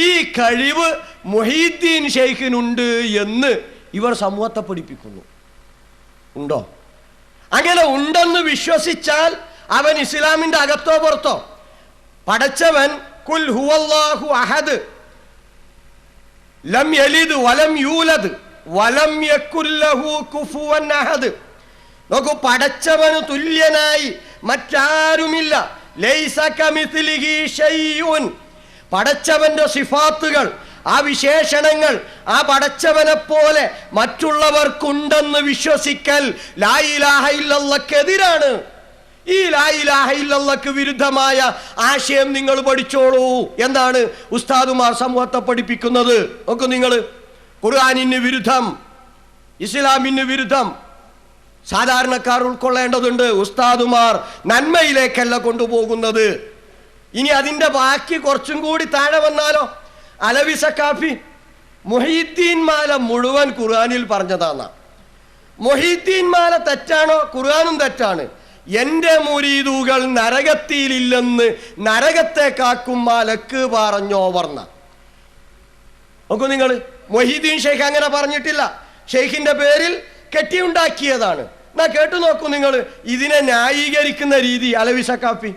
ഈ കഴിവ് മുഹീദ്ദീൻ ശൈഖിനുണ്ട് എന്ന് ഇവർ സമൂഹത്തെ പഠിപ്പിക്കുന്നു. ഉണ്ടോ? അങ്ങനെ ഉണ്ടെന്ന് വിശ്വസിച്ചാൽ അവൻ ഇസ്ലാമിന്റെ അകത്തോ പുറത്തോ? പടച്ചവൻ കുൽ ഹുവല്ലാഹു അഹദ് ലം യലിദ് വലം യൂലദ് വലം യകുൽ ലഹു കുഫുവൻ അഹദ്. നോക്കൂ, പടച്ചവന് തുല്യനായി മറ്റാരുമില്ല. ലൈസ കമിസ്ലിഹി ശൈഉൻ. പടച്ചവന്റെ സിഫാത്തുകൾ, ആ വിശേഷണങ്ങൾ ആ പടച്ചവനെ പോലെ മറ്റുള്ളവർക്കുണ്ടെന്ന് വിശ്വസിക്കൽ ലാ ഇലാഹ ഇല്ലല്ലാഹ്ക്കെതിരാണ്. ഈ ലാ ഇലാഹ ഇല്ലല്ലാഹ്ക്ക് വിരുദ്ധമായ ആശയം നിങ്ങൾ പഠിച്ചോളൂ എന്നാണ് ഉസ്താദുമാർ സമൂഹത്തെ പഠിപ്പിക്കുന്നത്. നോക്കൂ നിങ്ങൾ, ഖുർആനിന് വിരുദ്ധം, ഇസ്ലാമിന് വിരുദ്ധം സാധാരണക്കാർ ഉൾക്കൊള്ളേണ്ടതുണ്ട്. ഉസ്താദുമാർ നന്മയിലേക്കല്ല കൊണ്ടുപോകുന്നത്. ഇനി അതിൻ്റെ ബാക്കി കുറച്ചും കൂടി താഴെ വന്നാലോ? അലവി സക്കാഫി മുഹീദ്ദീൻ മാല മുഴുവൻ ഖുർആനിൽ പറഞ്ഞതാണ്. മുഹീദ്ദീൻ മാല തെറ്റാണോ? ഖുർആനും തെറ്റാണ്. എൻ്റെ മുരീദുകൾ നരകത്തിലില്ലെന്ന് നരകത്തെ കാക്കും മലക്ക് പറഞ്ഞോ വർണ്ണ. നോക്കൂ നിങ്ങൾ, മുഹീദ്ദീൻ ഷെയ്ഖ് അങ്ങനെ പറഞ്ഞിട്ടില്ല. ഷെയ്ഖിന്റെ പേരിൽ കെട്ടിയുണ്ടാക്കിയതാണ്. എന്നാ കേട്ടു നോക്കൂ നിങ്ങൾ ഇതിനെ ന്യായീകരിക്കുന്ന രീതി. അലവി സക്കാഫി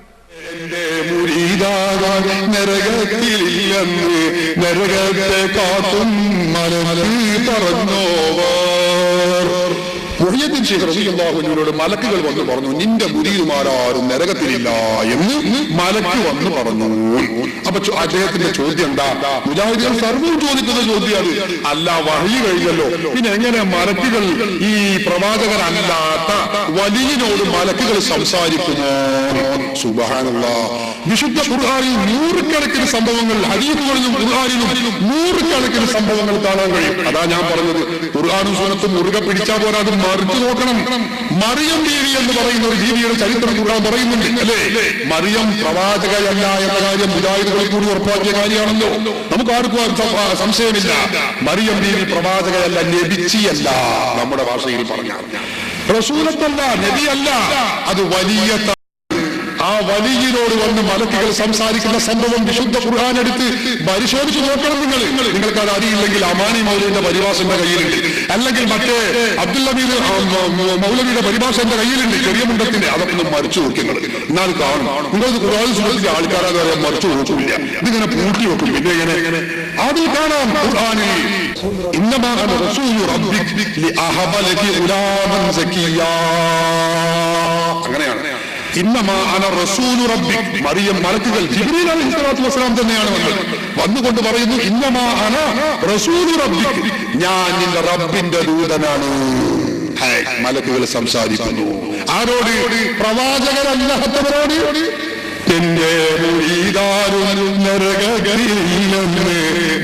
എന്റെ മുരീദാകാൻ നരകത്തിലില്ലെന്ന് നരകത്തെ കാട്ടും മലക്ക് പറഞ്ഞോവർ. മുഹയ്യദ്ദീൻ ശൈഖ് റളിയല്ലാഹു അൻഹുവിനോട് മലക്കുകൾ വന്ന് പറഞ്ഞു, നിന്റെ മുരീദുമാരാരും നരകത്തിലില്ല എന്ന് മലക്ക് വന്ന് പറഞ്ഞു. അപ്പൊ അദ്ദേഹത്തിന്റെ ചോദ്യം എന്താ? മുജാഹിദുകൾ സർവ്വം ചോദിക്കുന്ന ചോദ്യമാണ്. അല്ല, വഹയി കഴിഞ്ഞല്ലോ, പിന്നെ എങ്ങനെ മലക്കുകൾ ഈ പ്രവാചകരല്ലാത്ത വലിയനോട് മലക്കുകൾ സംസാരിക്കുമോ? സുബ്ഹാനല്ലാഹ്. വിശുദ്ധ ഖുർആനിൽ നൂറുകണക്കിന് സംഭവങ്ങൾ, ഹദീസുകളിലും ഖുർആനിലും നൂറുകണക്കിന് സംഭവങ്ങൾ കാണാൻ കഴിയും. അതാ ഞാൻ പറഞ്ഞത്, ഖുർആനും സുന്നത്തും മുറുകെ പിടിച്ചാൽ പോരാ, അത് മറിച്ചു നോക്കണം. മറിയം ബീവി എന്ന് പറയുന്ന ഒരു ബീവിയുടെ ചരിത്രം ഖുർആൻ പറയുന്നുണ്ട്, അല്ലേ? മറിയം പ്രവാചകയല്ല എന്ന കാര്യം മുജാഹിദുകളിൽ കൂടി ഉറപ്പാക്കിയ കാര്യമാണല്ലോ. നമുക്ക് ആർക്കും സംശയമില്ല. മറിയം ബീവി പ്രവാചകയല്ല, നബിച്ചിയല്ല. നമ്മുടെ ഭാഷയിൽ പറഞ്ഞാൽ റസൂലത്തല്ല, നബിയല്ല. അത് വലിയ ആ വലിയനോട് വന്ന് മലക്കുകൾ സംസാരിക്കുന്ന സംഭവം വിശുദ്ധ ഖുർആൻ എടുത്ത് പരിശോധിച്ച് നോക്കണം. നിങ്ങൾക്ക് അത് അറിയില്ലെങ്കിൽ അമാനി മൗലവിന്റെ പരിഭാഷ എന്റെ കയ്യിലുണ്ട്, അല്ലെങ്കിൽ മറ്റേ അബ്ദുൽ ഹമീദ് മൗലവിയുടെ പരിഭാഷ എന്റെ കയ്യിലുണ്ട്, ചെറിയ മുണ്ടത്തിന്റെ. അതൊക്കെ ഒന്ന് മറിച്ചു നോക്കുന്നത് എന്നാൽ കാണും. നിങ്ങൾക്ക് ഖുർആൻ സുന്നത്തിന്റെ ആൾക്കാരാതെ പറയാൻ മറിച്ചു നോക്കില്ല, ഇതിങ്ങനെ പൂട്ടി വെക്കും. പിന്നെ എങ്ങനെ അതിൽ കാണാം ഖുർആനിൽ ഇന്നമാ അന റസൂലു റബ്ബിക് ലിഅഹബ ലകി ഗുലാമൻ സക്കിയ്യാ. അങ്ങനെയാണ് ഇന്നമാ അന റസൂലു റബ്ബിക്. മറിയം മലക്കുകൾ ജിബ്രീൽ അലൈഹിസ്സലാത്തു വസ്സലാം തന്നെയാണ് വന്നുകൊണ്ട് പറയുന്നു, ഇന്നമാ അന റസൂലു റബ്ബിക്, ഞാൻ നിന്റെ റബ്ബിന്റെ ദൂതനാണ്. മലക്കുകൾ സംസാരിക്കുന്നു. ആരോട്? പ്രവാചകരല്ലാത്തവരോട്. എന്റെ മുരീദാരും നരകത്തിലെന്ന്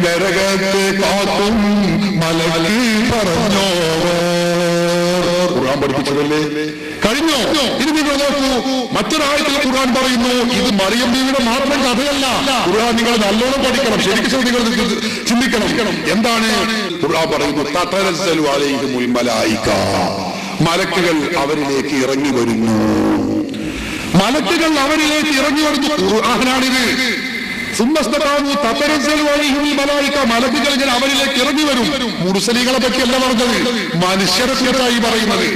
നരകത്തെ കാക്കും മലക്ക് പറഞ്ഞോ. ഖുർആൻ പഠിപ്പിച്ചതല്ലേ? കഴിഞ്ഞോ? ഇനി നിങ്ങൾ നോക്കൂ, മറ്റൊരായത്തിൽ ഖുർആൻ പറയുന്നു, ഇത് മറിയം ബീവിയുടെ മാത്രം കഥയല്ല. ഖുർആൻ നിങ്ങൾ നല്ലോണം പഠിക്കണം, ശരിക്കും നിങ്ങൾ ചിന്തിക്കണം. എന്താണ് ഖുർആൻ പറയുന്നു? തതനസ്സലു അലൈഹിമുൽ മലായിക, മലക്കുകൾ അവരിലേക്ക് ഇറങ്ങി വരുന്നു. മലക്കുകൾ അവരിലേക്ക് ഇറങ്ങി വരുന്നു. ഖുർആനാണിത്. മലക്കുകൾ ഇങ്ങനെ അവരിലേക്ക് ഇറങ്ങി വരും. മുർസലികളെ പറ്റിയല്ല പറഞ്ഞത്, മനുഷ്യരെ കുറിച്ചായി പറയുന്നത്.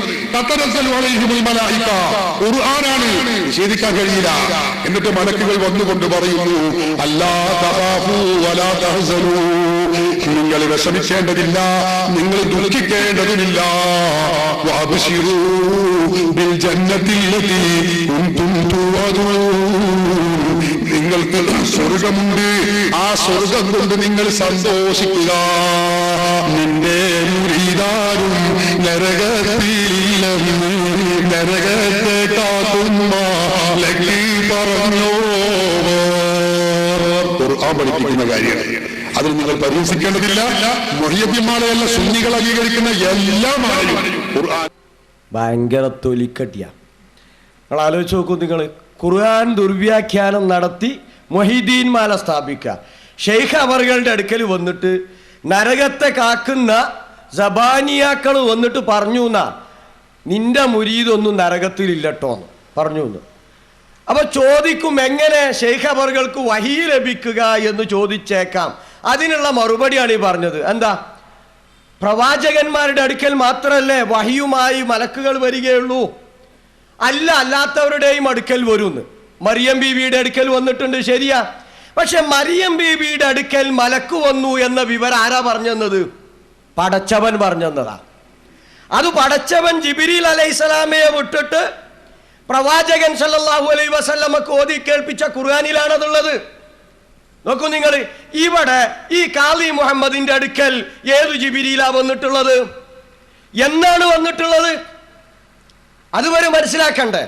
ഖുർആനാണ്, നിഷേധിക്കാൻ കഴിയില്ല. എന്നിട്ട് മലക്കുകൾ വന്നുകൊണ്ട് പറയുന്നു, അല്ലാ തഖാഫൂ വലാ തഹ്സനൂ, നിങ്ങൾ വിഷമിക്കേണ്ടതില്ല, നിങ്ങൾ ദുഃഖിക്കേണ്ടതില്ല. വഅബ്ശിറൂ ബിൽ ജന്നത്തില്ലതീ കുൻതും തുഅദൂൻ, നിങ്ങൾക്ക് സ്വർഗമുണ്ട്, ആ സ്വർഗം കൊണ്ട് നിങ്ങൾ സന്തോഷിക്കുക. നിന്റെ മുരീദാരും നരകത്തിലെന്ന് നരകത്തെ കാക്കുന്ന ലക്കി പറഞ്ഞോ. ഖുർആൻ പഠിപ്പിക്കുന്ന കാര്യമാണ്. അതിൽ നിങ്ങൾ പരിഹസിക്കേണ്ടതില്ല. മുഹയ്യബ്യന്മാരെയല്ല, സുന്നികൾ അംഗീകരിക്കുന്ന എല്ലാ മാലയും ഖുർആൻ ഭയങ്കര തൊലിക്കട്ടിയ. നിങ്ങൾ ആലോചിച്ച് നോക്കൂ. നിങ്ങൾ ഖുർആൻ ദുർവ്യാഖ്യാനം നടത്തി മൊഹീദ്ദീൻ മാല സ്ഥാപിക്കുക. ഷെയ്ഖ് അവറുകളുടെ അടുക്കൽ വന്നിട്ട് നരകത്തെ കാക്കുന്ന സബാനിയാക്കൾ വന്നിട്ട് പറഞ്ഞു എന്നാ, നിന്റെ മുരീദൊന്നും നരകത്തിലില്ലട്ടോ പറഞ്ഞു എന്ന്. അപ്പൊ ചോദിക്കും, എങ്ങനെ ഷെയ്ഖ് അവറുകൾക്ക് വഹി ലഭിക്കുക എന്ന് ചോദിച്ചേക്കാം. അതിനുള്ള മറുപടിയാണ് ഈ പറഞ്ഞത്. എന്താ? പ്രവാചകന്മാരുടെ അടുക്കൽ മാത്രമല്ലേ വഹിയുമായി മലക്കുകൾ വരികയുള്ളൂ? അല്ലാത്തവരുടെയും അടുക്കൽ വരുന്ന്. മറിയം ബീവിയുടെ അടുക്കൽ വന്നിട്ടുണ്ട്, ശരിയാ. പക്ഷെ മറിയം ബീവിയുടെ അടുക്കൽ മലക്ക് വന്നു എന്ന വിവരം ആരാ പറഞ്ഞത്? പടച്ചവൻ പറഞ്ഞതാ. അത് പടച്ചവൻ ജിബ്രീൽ അലൈഹിസ്സലാമയെ വിട്ടിട്ട് പ്രവാചകൻ സല്ലല്ലാഹു അലൈഹി വസല്ലമക്ക് ഓതി കേൾപ്പിച്ച ഖുർആനിലാണതുള്ളത്. നോക്കൂ നിങ്ങൾ, ഇവിടെ ഈ കാളി മുഹമ്മദിന്റെ അടുക്കൽ ഏതു ജിബ്രീലാ വന്നിട്ടുള്ളത്? എന്നാണ് വന്നിട്ടുള്ളത്? അതുവരെ മനസ്സിലാക്കണ്ടേ.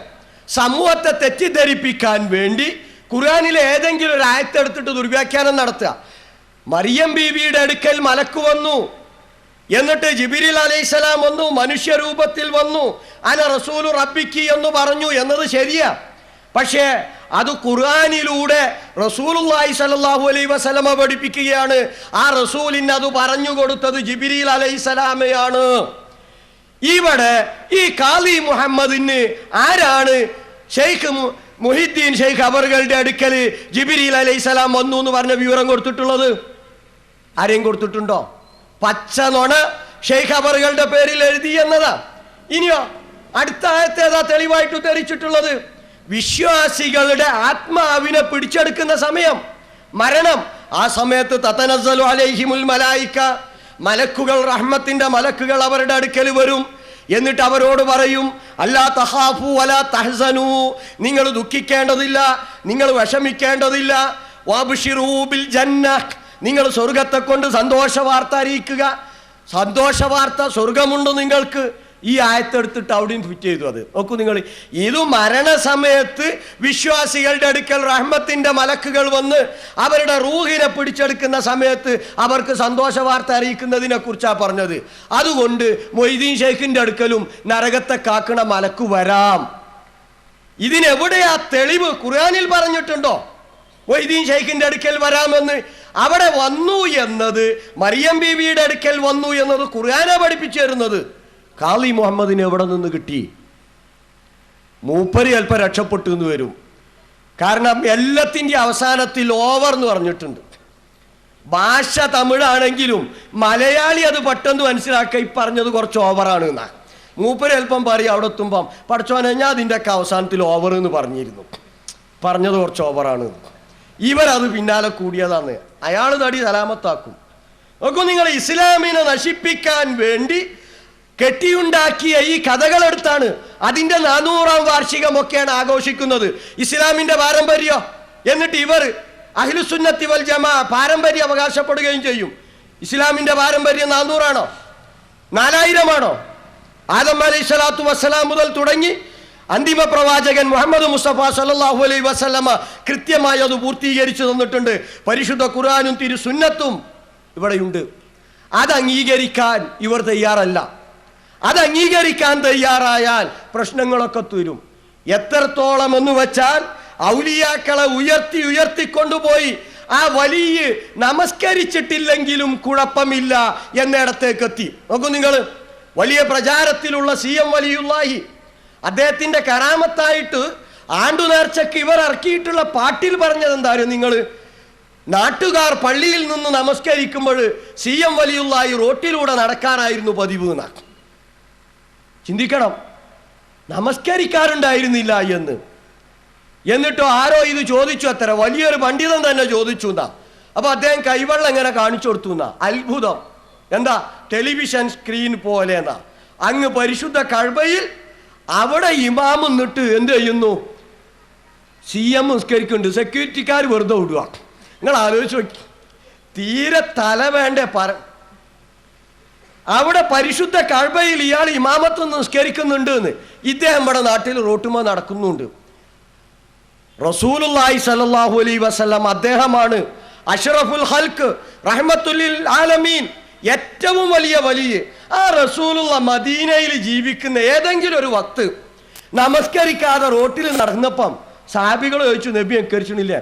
സമൂഹത്തെ തെറ്റിദ്ധരിപ്പിക്കാൻ വേണ്ടി ഖുർആനിലെ ഏതെങ്കിലും ഒരു ആയത്തെടുത്തിട്ട് ദുർവ്യാഖ്യാനം നടത്തുക. മറിയം ബീവിയുടെ അടുക്കൽ മലക്ക് വന്നു, എന്നിട്ട് ജിബ്രീൽ അലൈഹിസ്സലാം വന്നു, മനുഷ്യരൂപത്തിൽ വന്നു, അന റസൂലു റബ്ബിക്കി എന്ന് പറഞ്ഞു എന്നത് ശരിയാ. പക്ഷേ അത് ഖുർആനിലൂടെ റസൂലുള്ളാഹി സ്വല്ലല്ലാഹു അലൈഹി വസല്ലമ പഠിപ്പിക്കുകയാണ്. ആ റസൂലിന് അത് പറഞ്ഞു കൊടുത്തത് ജിബ്രീൽ അലൈഹിസ്സലാമയാണ്. ഇവിടെ ഈ കാളി മുഹമ്മദിന് ആരാണ് ഷെയ്ഖ് മുഹിദ്ദീൻ ഷെയ്ഖ് അവറുകളുടെ അടുക്കൽ ജിബ്രീൽ അലൈഹിസ്സലാം വന്നു എന്ന് പറഞ്ഞ വിവരം കൊടുത്തിട്ടുള്ളത്? ആരെയും കൊടുത്തിട്ടുണ്ടോ? പച്ച നുണ ഷെയ്ഖ് അവറുകളുടെ പേരിൽ എഴുതി എന്നതാ. ഇനിയോ അടുത്ത ആയത്തേതാ തെളിവായിട്ട് ഉദ്ധരിച്ചിട്ടുള്ളത്? വിശ്വാസികളുടെ ആത്മാവിനെ പിടിച്ചെടുക്കുന്ന സമയം, മരണം. ആ സമയത്ത് തതനസ്സലു അലൈഹിമുൽ മലായിക, മലക്കുകൾ, റഹ്മത്തിന്റെ മലക്കുകൾ അവരുടെ അടുക്കൽ വരും. എന്നിട്ട് അവരോട് പറയും, അല്ലാ തഖാഫു വലാ തഹ്സനു, നിങ്ങൾ ദുഃഖിക്കേണ്ടതില്ല, നിങ്ങൾ വിഷമിക്കേണ്ടതില്ല. വഅബ്ശിറൂ ബിൽ ജന്നഹ്, നിങ്ങൾ സ്വർഗത്തെ കൊണ്ട് സന്തോഷ വാർത്ത അറിയിക്കുക. സന്തോഷ വാർത്ത, സ്വർഗമുണ്ട് നിങ്ങൾക്ക്. ഈ ആയത്തെടുത്തിട്ട് അവിടെയും ഫിറ്റ് ചെയ്തു. അത് നോക്കൂ നിങ്ങൾ, ഇത് മരണസമയത്ത് വിശ്വാസികളുടെ അടുക്കൽ റഹ്മത്തിന്റെ മലക്കുകൾ വന്ന് അവരുടെ റൂഹിനെ പിടിച്ചെടുക്കുന്ന സമയത്ത് അവർക്ക് സന്തോഷ വാർത്ത അറിയിക്കുന്നതിനെ കുറിച്ചാണ് പറഞ്ഞത്. അതുകൊണ്ട് മൊയ്തീൻ ഷെയ്ഖിന്റെ അടുക്കലും നരകത്തെ കാക്കണ മലക്ക് വരാം. ഇതിനെവിടെയാ തെളിവ്? ഖുർആനിൽ പറഞ്ഞിട്ടുണ്ടോ മൊയ്തീൻ ഷെയ്ഖിന്റെ അടുക്കൽ വരാമെന്ന്? അവിടെ വന്നു എന്നത്, മറിയം ബീവിയുടെ അടുക്കൽ വന്നു എന്നത് ഖുർആനാ പഠിപ്പിച്ചു തരുന്നത്. ഖാലി മുഹമ്മദിന് എവിടെ നിന്ന് കിട്ടി? മൂപ്പര് അല്പം രക്ഷപ്പെട്ടു എന്ന് വരും. കാരണം എല്ലാത്തിൻ്റെ അവസാനത്തിൽ ഓവർ എന്ന് പറഞ്ഞിട്ടുണ്ട്. ഭാഷ തമിഴാണെങ്കിലും മലയാളി അത് പെട്ടെന്ന് മനസ്സിലാക്കുക, ഈ പറഞ്ഞത് കുറച്ച് ഓവറാണ് എന്നാ. മൂപ്പര് അല്പം പറയും അവിടെ എത്തുമ്പം, പഠിച്ചോനെ ഞാൻ അതിൻ്റെയൊക്കെ അവസാനത്തിൽ ഓവർ എന്ന് പറഞ്ഞിരുന്നു, പറഞ്ഞത് കുറച്ച് ഓവറാണ്. ഇവരത് പിന്നാലെ കൂടിയതാണ്. അയാൾ തടി സലാമത്താക്കും. നോക്കൂ നിങ്ങൾ, ഇസ്ലാമിനെ നശിപ്പിക്കാൻ വേണ്ടി കെട്ടിയുണ്ടാക്കിയ ഈ കഥകളെടുത്താണ് അതിൻ്റെ 400-ാം വാർഷികമൊക്കെയാണ് ആഘോഷിക്കുന്നത്. ഇസ്ലാമിൻ്റെ പാരമ്പര്യം. എന്നിട്ട് ഇവർ അഹ്ലുസുന്നത്തി വൽ ജമാ പാരമ്പര്യം അവകാശപ്പെടുകയും ചെയ്യും. ഇസ്ലാമിൻ്റെ പാരമ്പര്യം 400 ആണോ 4000 ആണോ? ആദം അലൈഹിസ്സലാത്തു വസ്സലാം മുതൽ തുടങ്ങി അന്തിമ പ്രവാചകൻ മുഹമ്മദ് മുസ്തഫ സല്ലല്ലാഹു അലൈഹി വസല്ലമ കൃത്യമായി അത് പൂർത്തീകരിച്ചു തന്നിട്ടുണ്ട്. പരിശുദ്ധ ഖുർആനും തിരുസുന്നത്തും ഇവിടെയുണ്ട്. അത് അംഗീകരിക്കാൻ ഇവർ തയ്യാറല്ല. അത് അംഗീകരിക്കാൻ തയ്യാറായാൽ പ്രശ്നങ്ങളൊക്കെ തീരും. എത്രത്തോളം എന്ന് വെച്ചാൽ ഔലിയാക്കളെ ഉയർത്തിക്കൊണ്ടുപോയി ആ വലിയ നമസ്കരിച്ചിട്ടില്ലെങ്കിലും കുഴപ്പമില്ല എന്നിടത്തേക്ക് എത്തി. നോക്കൂ നിങ്ങൾ, വലിയ പ്രചാരത്തിലുള്ള CM വലിയുള്ളാഹി അദ്ദേഹത്തിൻ്റെ കറാമത്തായിട്ട് ആണ്ടു നേർച്ചയ്ക്ക് ഇവർ ഇറക്കിയിട്ടുള്ള പാട്ടിൽ പറഞ്ഞത് എന്തായാലും നിങ്ങൾ, നാട്ടുകാർ പള്ളിയിൽ നിന്ന് നമസ്കരിക്കുമ്പോൾ CM വലിയുള്ളാഹി റോട്ടിലൂടെ നടക്കാനായിരുന്നു പതിവ് എന്നാണ്. ചിന്തിക്കണം, നമസ്കരിക്കാറുണ്ടായിരുന്നില്ല എന്ന്. എന്നിട്ടോ ആരോ ഇത് ചോദിച്ചു, അത്ര വലിയൊരു പണ്ഡിതൻ തന്നെ ചോദിച്ചു എന്നാ. അപ്പൊ അദ്ദേഹം കൈവെള്ളം എങ്ങനെ കാണിച്ചു കൊടുത്തു എന്നാ. അത്ഭുതം. എന്താ? ടെലിവിഷൻ സ്ക്രീൻ പോലെ എന്നാ. അങ്ങ് പരിശുദ്ധ കഅബയിൽ അവിടെ ഇമാം നിന്നിട്ട് എന്ത് ചെയ്യുന്നു? CM നിസ്കരിക്കുന്നുണ്ട്. സെക്യൂരിറ്റിക്കാർ വെറുതെ വിടുക. നിങ്ങൾ ആലോചിച്ച് നോക്കി, തീരെ തല വേണ്ടേ അവിടെ പരിശുദ്ധ കഅബയിൽ ഇയാൾ ഇമാമത്ത് നിസ്കരിക്കുന്നുണ്ട് എന്ന്. ഇദ്ദേഹം നമ്മുടെ നാട്ടിൽ റോട്ടുമ നടക്കുന്നുണ്ട്. റസൂലുള്ളാഹി സ്വല്ലല്ലാഹു അലൈഹി വസല്ലം അദ്ദേഹമാണ് അഷ്റഫുൽ ഖൽഖ്, റഹ്മത്തുൽ ആലമീൻ, ഏറ്റവും വലിയ ആ റസൂലുള്ള മദീനയിൽ ജീവിക്കുന്ന ഏതെങ്കിലും ഒരു വക്ത് നമസ്കരിക്കാതെ റോട്ടിൽ നടന്നപ്പം സഹാബികൾ ചോദിച്ചു, നബി നിസ്കരിച്ചിട്ടില്ലേ?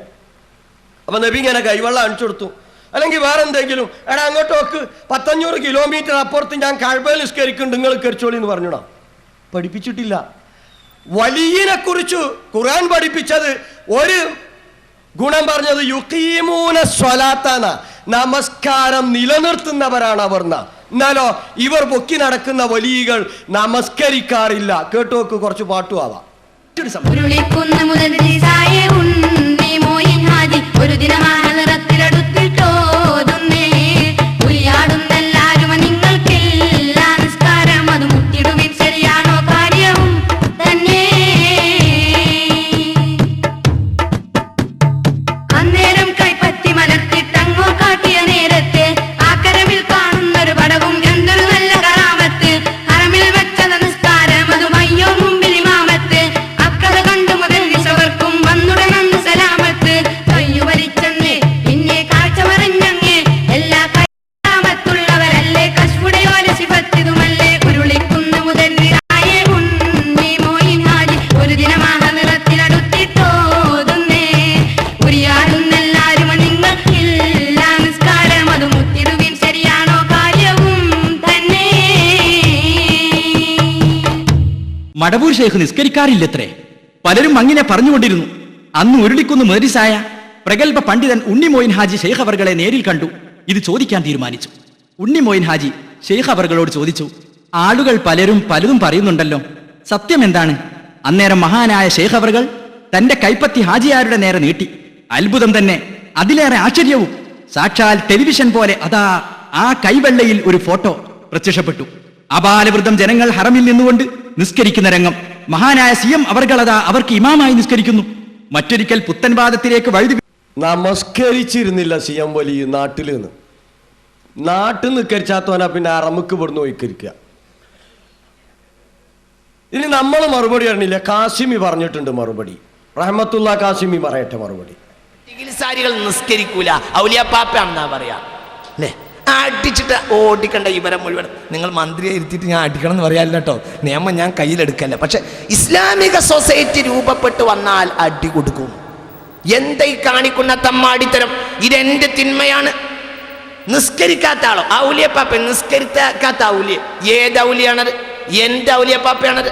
അപ്പൊ നബി ഇങ്ങനെ കൈവെള്ളം അണിച്ചു കൊടുത്തു. അല്ലെങ്കിൽ വേറെ എന്തെങ്കിലും, എടാ അങ്ങോട്ട് നോക്ക്, 500 കിലോമീറ്റർ അപ്പുറത്ത് ഞാൻ കഅബയിൽ നിസ്കരിക്കുന്നുണ്ട്, നിങ്ങൾ നിസ്കരിച്ചോളി എന്ന് പറഞ്ഞോടാ. പഠിപ്പിച്ചിട്ടില്ല. വലിയനെ കുറിച്ച് ഖുർആൻ പഠിപ്പിച്ചത് ഒരു ഗുണം പറഞ്ഞത് യുഖീമൂന സ്വലാത്താന, നമസ്കാരം നിലനിർത്തുന്നവരാണ് അവർ. എന്നാലോ ഇവർ പൊക്കി നടക്കുന്ന വലിയകൾ നമസ്കരിക്കാറില്ല. കേട്ടോക്ക്, കുറച്ച് പാട്ടും ആവാം. ഒരു മടവൂർ ഷെയ്ഖ് നിസ്കരിക്കാറില്ലത്രേ. പലരും അങ്ങനെ പറഞ്ഞുകൊണ്ടിരുന്നു. അന്ന് ഉരുളിക്കുന്ന് മേരിസായ പ്രഗത്ഭ പണ്ഡിതൻ ഉണ്ണി മോയിൻ ഹാജി ഷെയ്ഖ് അവർകളെ നേരിൽ കണ്ടു. ഇത് ചോദിക്കാൻ തീരുമാനിച്ചു. ഉണ്ണി മോയിൻ ഹാജി ഷെയ്ഖ് അവർകളോട് ചോദിച്ചു, ആളുകൾ പലരും പലതും പറയുന്നുണ്ടല്ലോ, സത്യം എന്താണ്? അന്നേരം മഹാനായ ഷെയ്ഖ് അവർകൾ തന്റെ കൈപ്പത്തി ഹാജിയാരുടെ നേരെ നീട്ടി. അത്ഭുതം തന്നെ, അതിലേറെ ആശ്ചര്യവും. സാക്ഷാൽ ടെലിവിഷൻ പോലെ അതാ ആ കൈവെള്ളയിൽ ഒരു ഫോട്ടോ പ്രത്യക്ഷപ്പെട്ടു. അപാലവൃദ്ധം ജനങ്ങൾ ഹറമിൽ നിന്നുകൊണ്ട് നിസ്കരിക്കുന്ന രംഗം. മഹാനായ CM അവർകളതാ അവർക്ക് ഇമാമായി നിസ്കരിക്കുന്നു. മറ്റൊരിക്കൽ പുത്തൻവാദത്തിലേക്ക് വഴുതി നമസ്കരിച്ചിരുന്നില്ല CM വലിയ നാട്ടിൽ നിന്ന്. നാട്ടിൽ നിസ്കരിച്ചാത്തോനാ പിന്നെ അറമുക്ക് ഇവിടുന്ന് ഒഴിക്കരിക്കുക. ഇനി നമ്മൾ മറുപടി അറിഞ്ഞില്ല. കാസിമി പറഞ്ഞിട്ടുണ്ട് മറുപടി. റഹ്മത്തുള്ള കാസിമി പറയട്ടെ മറുപടി. ചികിത്സാരികൾ നിസ്കരിക്കൂല, ഔലിയാപ്പാപ്പാണെന്നാ പറയാ അല്ലേ? അടിച്ചിട്ട് ഓടിക്കണ്ട ഇവരെ മുഴുവൻ. നിങ്ങൾ മന്ത്രിയെ ഇരുത്തിയിട്ട് ഞാൻ അടിക്കണം എന്ന് പറയാല്ല കേട്ടോ, നിയമം ഞാൻ കയ്യിലെടുക്കല്ല. പക്ഷെ ഇസ്ലാമിക സൊസൈറ്റി രൂപപ്പെട്ടു വന്നാൽ അടി കൊടുക്കും. എന്തായി കാണിക്കുന്ന തമ്മാടിത്തരം? ഇതെന്റെ തിന്മയാണ്. നിസ്കരിക്കാത്ത ആളോ ഔലിയപ്പാപ്പ, നിസ്കരിക്കാത്ത ഔലിയ ഏത് ഔലിയാണത്? എന്റെ ഔലിയപ്പാപ്പയാണത്.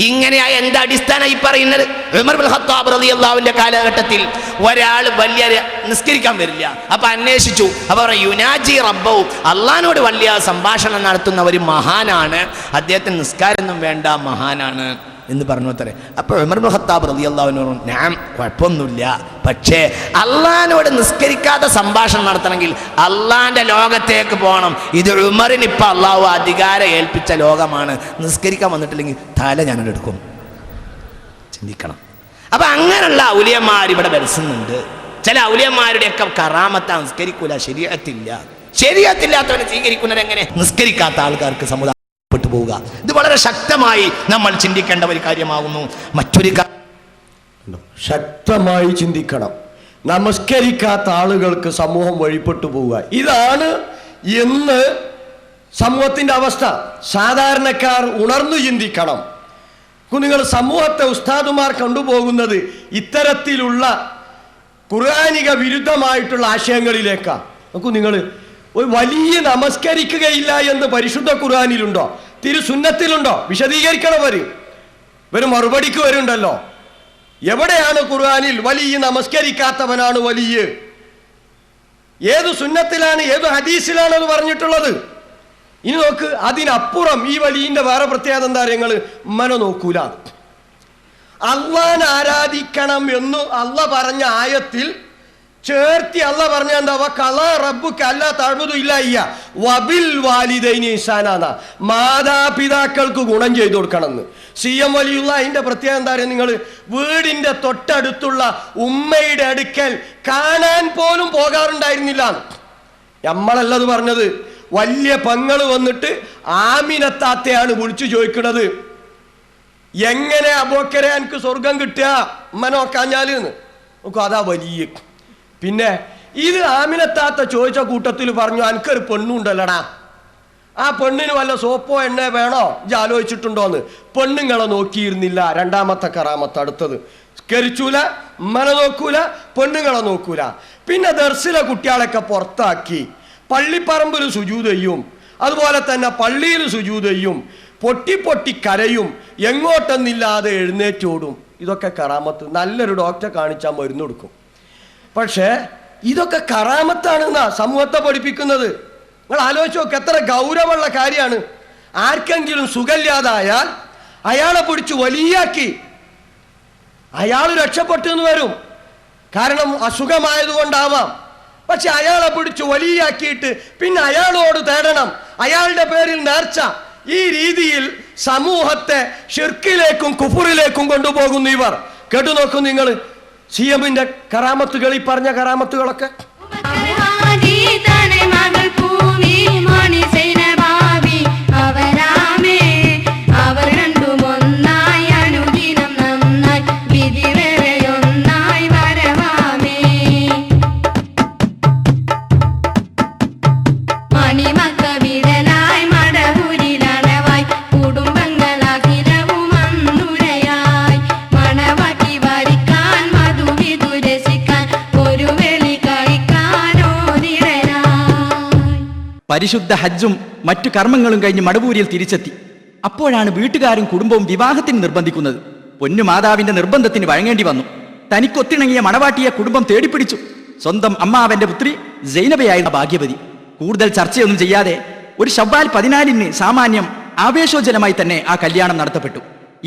ഇങ്ങനെയാ എന്താ അടിസ്ഥാനം ഈ പറയുന്നത്? ഉമർ ഇബ്നുൽ ഖത്താബ് റളിയല്ലാഹുവിന്റെ കാലഘട്ടത്തിൽ ഒരാൾ വലിയ നിസ്കരിക്കാൻ വരില്ല. അപ്പൊ അന്വേഷിച്ചു. അപ്പൊ യുനാജി റബ്ബഹു, അള്ളാഹിനോട് വലിയ സംഭാഷണം നടത്തുന്ന ഒരു മഹാനാണ്, അദ്ദേഹത്തിന് നിസ്കാരമൊന്നും വേണ്ട, മഹാനാണ് എന്ന് പറഞ്ഞു അത്രേ. അപ്പോൾ ഉമർ ഇബ്നുൽ ഖത്താബ് റളിയല്ലാഹു അൻഹു ഞാൻ കുഴപ്പമൊന്നുമില്ല, പക്ഷേ അള്ളാഹിനോട് നിസ്കരിക്കാതെ സംഭാഷണം നടത്തണമെങ്കിൽ അള്ളാഹിന്റെ ലോകത്തേക്ക് പോകണം. ഇത് ഉമറിന് ഇപ്പം അള്ളാഹു അധികാരം ഏൽപ്പിച്ച ലോകമാണ്. നിസ്കരിക്കാൻ വന്നിട്ടില്ലെങ്കിൽ തല ഞാനോട് എടുക്കും. ചിന്തിക്കണം. അപ്പൊ അങ്ങനെയുള്ള ഔലിയന്മാർ ഇവിടെ വരസുന്നുണ്ട്. ചില ഔലിയന്മാരുടെയൊക്കെ കറാമത്ത് നിസ്കരിക്കൂല, ശരീഅത്തില്ലാത്തവരെ സ്വീകരിക്കുന്നത് എങ്ങനെ? നിസ്കരിക്കാത്ത ആൾക്കാർക്ക് സമുദായം പോവുക. ഇത് വളരെ ശക്തമായി നമ്മൾ ചിന്തിക്കേണ്ട ഒരു കാര്യമാകുന്നു. മറ്റൊരു ശക്തമായി ചിന്തിക്കണം. നമസ്കരിക്കാത്ത ആളുകൾക്ക് സമൂഹം വഴിപ്പെട്ടു പോവുക, ഇതാണ് ഇന്ന് സമൂഹത്തിന്റെ അവസ്ഥ. സാധാരണക്കാർ ഉണർന്നു ചിന്തിക്കണം. നിങ്ങൾ സമൂഹത്തെ ഉസ്താദുമാർ കൊണ്ടുപോകുന്നത് ഇത്തരത്തിലുള്ള ഖുർആനിക വിരുദ്ധമായിട്ടുള്ള ആശയങ്ങളിലേക്കാണ്. നോക്കൂ, നിങ്ങൾ ഒരു വലിയ നമസ്കരിക്കുകയില്ല എന്ന് പരിശുദ്ധ ഖുർആനിലുണ്ടോ? തിരുസുന്നത്തിലുണ്ടോ? വിശദീകരിക്കണം. വരും മറുപടിക്ക് വരുണ്ടല്ലോ. എവിടെയാണ് ഖുർആനിൽ വലിയ നമസ്കരിക്കാത്തവനാണ് വലിയ? ഏത് സുന്നത്തിലാണ്, ഏത് ഹദീസിലാണ് അത് പറഞ്ഞിട്ടുള്ളത്? ഇനി നോക്ക്, അതിനപ്പുറം ഈ വലിയന്റെ വേറെ പ്രത്യേകത എന്താ? നിങ്ങൾ ഉമ്മനെ നോക്കൂല. അള്ളാഹനെ ആരാധിക്കണം എന്ന് അള്ള പറഞ്ഞ ആയത്തിൽ ചേർത്തി അള്ള പറഞ്ഞ എന്താ? മാതാപിതാക്കൾക്ക് ഗുണം ചെയ്തു കൊടുക്കണമെന്ന്. CM വലിയുള്ള അതിന്റെ പ്രത്യേകത എന്താ പറയുക? നിങ്ങൾ വീടിന്റെ തൊട്ടടുത്തുള്ള ഉമ്മയുടെ അടുക്കൽ കാണാൻ പോലും പോകാറുണ്ടായിരുന്നില്ല. നമ്മളല്ലത് പറഞ്ഞത്. വലിയ പെങ്ങള് വന്നിട്ട് ആമിനത്താത്തയാണ് വിളിച്ചു ചോദിക്കുന്നത്, എങ്ങനെ അബൂബക്കറെ എനിക്ക് സ്വർഗം കിട്ടുക ഉമ്മനോക്കാഞ്ഞാല് നോക്കൂ. അതാ വലിയ. പിന്നെ ഇത് ആമിനത്താത്ത ചോദിച്ച കൂട്ടത്തിൽ പറഞ്ഞു, എനിക്കൊരു പെണ്ണുണ്ടല്ലടാ, ആ പെണ്ണിന് വല്ല സോപ്പോ എണ്ണ വേണോ ഇത് ആലോചിച്ചിട്ടുണ്ടോന്ന്. പെണ്ണുങ്ങളെ നോക്കിയിരുന്നില്ല. രണ്ടാമത്തെ കറാമത്ത്. അടുത്തത് സ്കരിച്ചൂല, ഉമ്മനെ നോക്കൂല, പെണ്ണുങ്ങളെ നോക്കൂല. പിന്നെ ദർസിലെ കുട്ടികളൊക്കെ പുറത്താക്കി പള്ളിപ്പറമ്പിൽ സുജൂദ് ചെയ്യും, അതുപോലെ തന്നെ പള്ളിയിൽ സുജൂദ് ചെയ്യും, പൊട്ടി പൊട്ടി കരയും, എങ്ങോട്ടെന്നില്ലാതെ എഴുന്നേറ്റോടും. ഇതൊക്കെ കറാമത്ത്. നല്ലൊരു ഡോക്ടറെ കാണിച്ചാൽ മരുന്ന് കൊടുക്കും. പക്ഷേ ഇതൊക്കെ കറാമത്താണെന്നാ സമൂഹത്തെ പഠിപ്പിക്കുന്നത്. നിങ്ങൾ ആലോചിച്ച് നോക്ക്, എത്ര ഗൗരവമുള്ള കാര്യമാണ്. ആർക്കെങ്കിലും സുഖമില്ലാതായാൽ അയാളെ പിടിച്ച് വലിയാക്കി അയാൾ രക്ഷപ്പെട്ടു എന്ന് വരും. കാരണം അസുഖമായതുകൊണ്ടാവാം. പക്ഷെ അയാളെ പിടിച്ച് വലിയാക്കിയിട്ട് പിന്നെ അയാളോട് തേടണം, അയാളുടെ പേരിൽ നേർച്ച. ഈ രീതിയിൽ സമൂഹത്തെ ഷിർക്കിലേക്കും കുഫറിലേക്കും കൊണ്ടുപോകുന്നു ഇവർ. കേട്ടു നോക്കൂ നിങ്ങൾ CMന്റെ കറാമത്തുകൾ, ഈ പറഞ്ഞ കറാമത്തുകളൊക്കെ. പരിശുദ്ധ ഹജ്ജും മറ്റു കർമ്മങ്ങളും കഴിഞ്ഞ് മടവൂരിൽ തിരിച്ചെത്തി. അപ്പോഴാണ് വീട്ടുകാരും കുടുംബവും വിവാഹത്തിന് നിർബന്ധിക്കുന്നത്. പൊന്നു മാതാവിന്റെ നിർബന്ധത്തിന് വഴങ്ങേണ്ടി വന്നു. തനിക്കൊത്തിണങ്ങിയ മണവാട്ടിയെ കുടുംബം തേടിപ്പിടിച്ചു. സ്വന്തം അമ്മാവന്റെ പുത്രി സൈനബയായിരുന്ന ഭാഗ്യവതി. കൂടുതൽ ചർച്ചയൊന്നും ചെയ്യാതെ ഒരു ശവ്വാൽ 14 സാമാന്യം ആവേശോജനമായി തന്നെ ആ കല്യാണം നടത്തപ്പെട്ടു.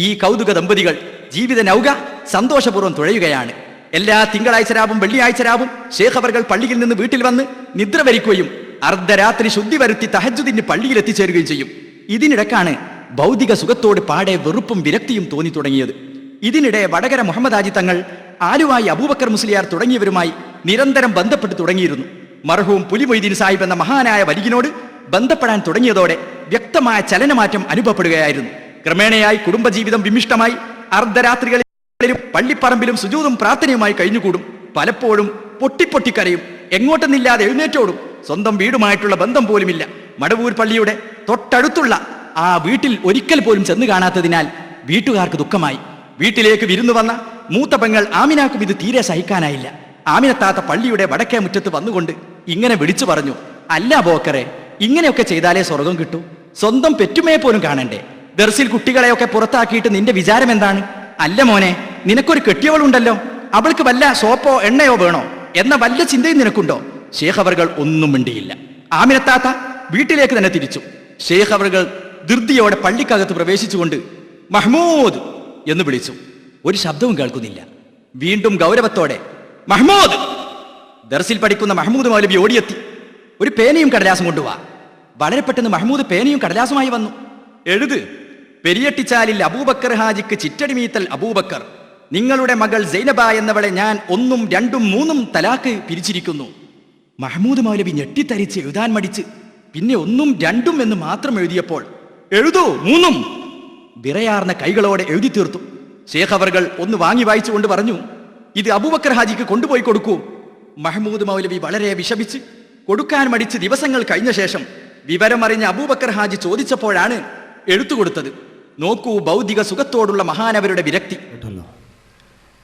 ഈ കൗതുക ദമ്പതികൾ ജീവിത നൗക സന്തോഷപൂർവ്വം തുഴയുകയാണ്. എല്ലാ തിങ്കളാഴ്ച രാവും വെള്ളിയാഴ്ച രാവും ശേഖ് അവർകൾ പള്ളിയിൽ നിന്ന് വീട്ടിൽ വന്ന് നിദ്ര വരിക്കുകയും അർദ്ധരാത്രി ശുദ്ധി വരുത്തി തഹജ്ജുദിന് പള്ളിയിൽ എത്തിച്ചേരുകയും ചെയ്യും. ഇതിനിടക്കാണ് ഭൗതിക സുഖത്തോട് പാടെ വെറുപ്പും വിരക്തിയും തോന്നി തുടങ്ങിയത്. ഇതിനിടെ വടകര മുഹമ്മദ് ഹാജി തങ്ങൾ, ആലുവായി അബൂബക്കർ മുസ്ലിയാർ തുടങ്ങിയവരുമായി നിരന്തരം ബന്ധപ്പെട്ടു തുടങ്ങിയിരുന്നു. മർഹൂം പുലി മൊയ്തീൻ സാഹിബ് എന്ന മഹാനായ വലിയനോട് ബന്ധപ്പെടാൻ തുടങ്ങിയതോടെ വ്യക്തമായ ചലനമാറ്റം അനുഭവപ്പെടുകയായിരുന്നു. ക്രമേണയായി കുടുംബജീവിതം വിമിഷ്ടമായി. അർദ്ധരാത്രികളിലും പള്ളിപ്പറമ്പിലും സുജൂദും പ്രാർത്ഥനയുമായി കഴിഞ്ഞുകൂടും. പലപ്പോഴും പൊട്ടിപ്പൊട്ടിക്കരയും. എങ്ങോട്ടെന്നില്ലാതെ എഴുന്നേറ്റോടും. സ്വന്തം വീടുമായിട്ടുള്ള ബന്ധം പോലുമില്ല. മടവൂർ പള്ളിയുടെ തൊട്ടടുത്തുള്ള ആ വീട്ടിൽ ഒരിക്കൽ പോലും ചെന്ന് കാണാത്തതിനാൽ വീട്ടുകാർക്ക് ദുഃഖമായി. വീട്ടിലേക്ക് വിരുന്നു വന്ന മൂത്ത പെങ്ങൾ ആമിനാക്കും ഇത് തീരെ സഹിക്കാനായില്ല. ആമിനത്താത്ത പള്ളിയുടെ വടക്കേ മുറ്റത്ത് വന്നുകൊണ്ട് ഇങ്ങനെ വിളിച്ചു പറഞ്ഞു, അല്ല ബോക്കറെ, ഇങ്ങനെയൊക്കെ ചെയ്താലേ സ്വർഗം കിട്ടൂ? സ്വന്തം പെറ്റുമയെ പോലും കാണണ്ടേ? ദർസിൽ കുട്ടികളെയൊക്കെ പുറത്താക്കിയിട്ട് നിന്റെ വിചാരം എന്താണ്? അല്ല മോനെ, നിനക്കൊരു കെട്ടിയവളുണ്ടല്ലോ, അവൾക്ക് വല്ല സോപ്പോ എണ്ണയോ വേണോ എന്ന വല്ല ചിന്തയും നിനക്കുണ്ടോ? ഷേഖ് അവർകൾ ഒന്നും മിണ്ടിയില്ല. ആമിനത്താത്ത വീട്ടിലേക്ക് തന്നെ തിരിച്ചു. ഷേഖ് അവർകൾ ധൃതിയോടെ പള്ളിക്കകത്ത് പ്രവേശിച്ചുകൊണ്ട് മഹ്മൂദ് എന്ന് വിളിച്ചു. ഒരു ശബ്ദവും കേൾക്കുന്നില്ല. വീണ്ടും ഗൗരവത്തോടെ മഹ്മൂദ്. ദർസിൽ പഠിക്കുന്ന മഹ്മൂദ് മൗലവി ഓടിയെത്തി. ഒരു പേനയും കടലാസും കൊണ്ടുവാ. വളരെ പെട്ടെന്ന് മഹ്മൂദ് പേനയും കടലാസുമായി വന്നു. എഴുത്, പെരിയട്ടിച്ചാലിൽ അബൂബക്കർ ഹാജിക്ക് ചിറ്റടിമീത്തൽ അബൂബക്കർ, നിങ്ങളുടെ മകൾ സൈനബ എന്നവളെ ഞാൻ 1, 2, 3 തലാക്ക് പിരിച്ചിരിക്കുന്നു. മഹ്മൂദ് മൗലവി ഞെട്ടിത്തരിച്ച് എഴുതാൻ മടിച്ച് പിന്നെ 1, 2 എന്ന് മാത്രം എഴുതിയപ്പോൾ എഴുതൂ 3 വിറയാർന്ന കൈകളോടെ എഴുതി തീർത്തു. ഷേഖ് അവർകൾ ഒന്ന് വാങ്ങി വായിച്ചുകൊണ്ട് പറഞ്ഞു, ഇത് അബൂബക്കർ ഹാജിക്ക് കൊണ്ടുപോയി കൊടുക്കൂ. മഹ്മൂദ് മൗലവി വളരെ വിഷമിച്ച് കൊടുക്കാൻ മടിച്ച് ദിവസങ്ങൾ കഴിഞ്ഞ ശേഷം വിവരമറിഞ്ഞ അബൂബക്കർ ഹാജി ചോദിച്ചപ്പോഴാണ് എഴുത്തു കൊടുത്തത്. നോക്കൂ ഭൗതിക സുഖത്തോടുള്ള മഹാനവരുടെ വിരക്തി.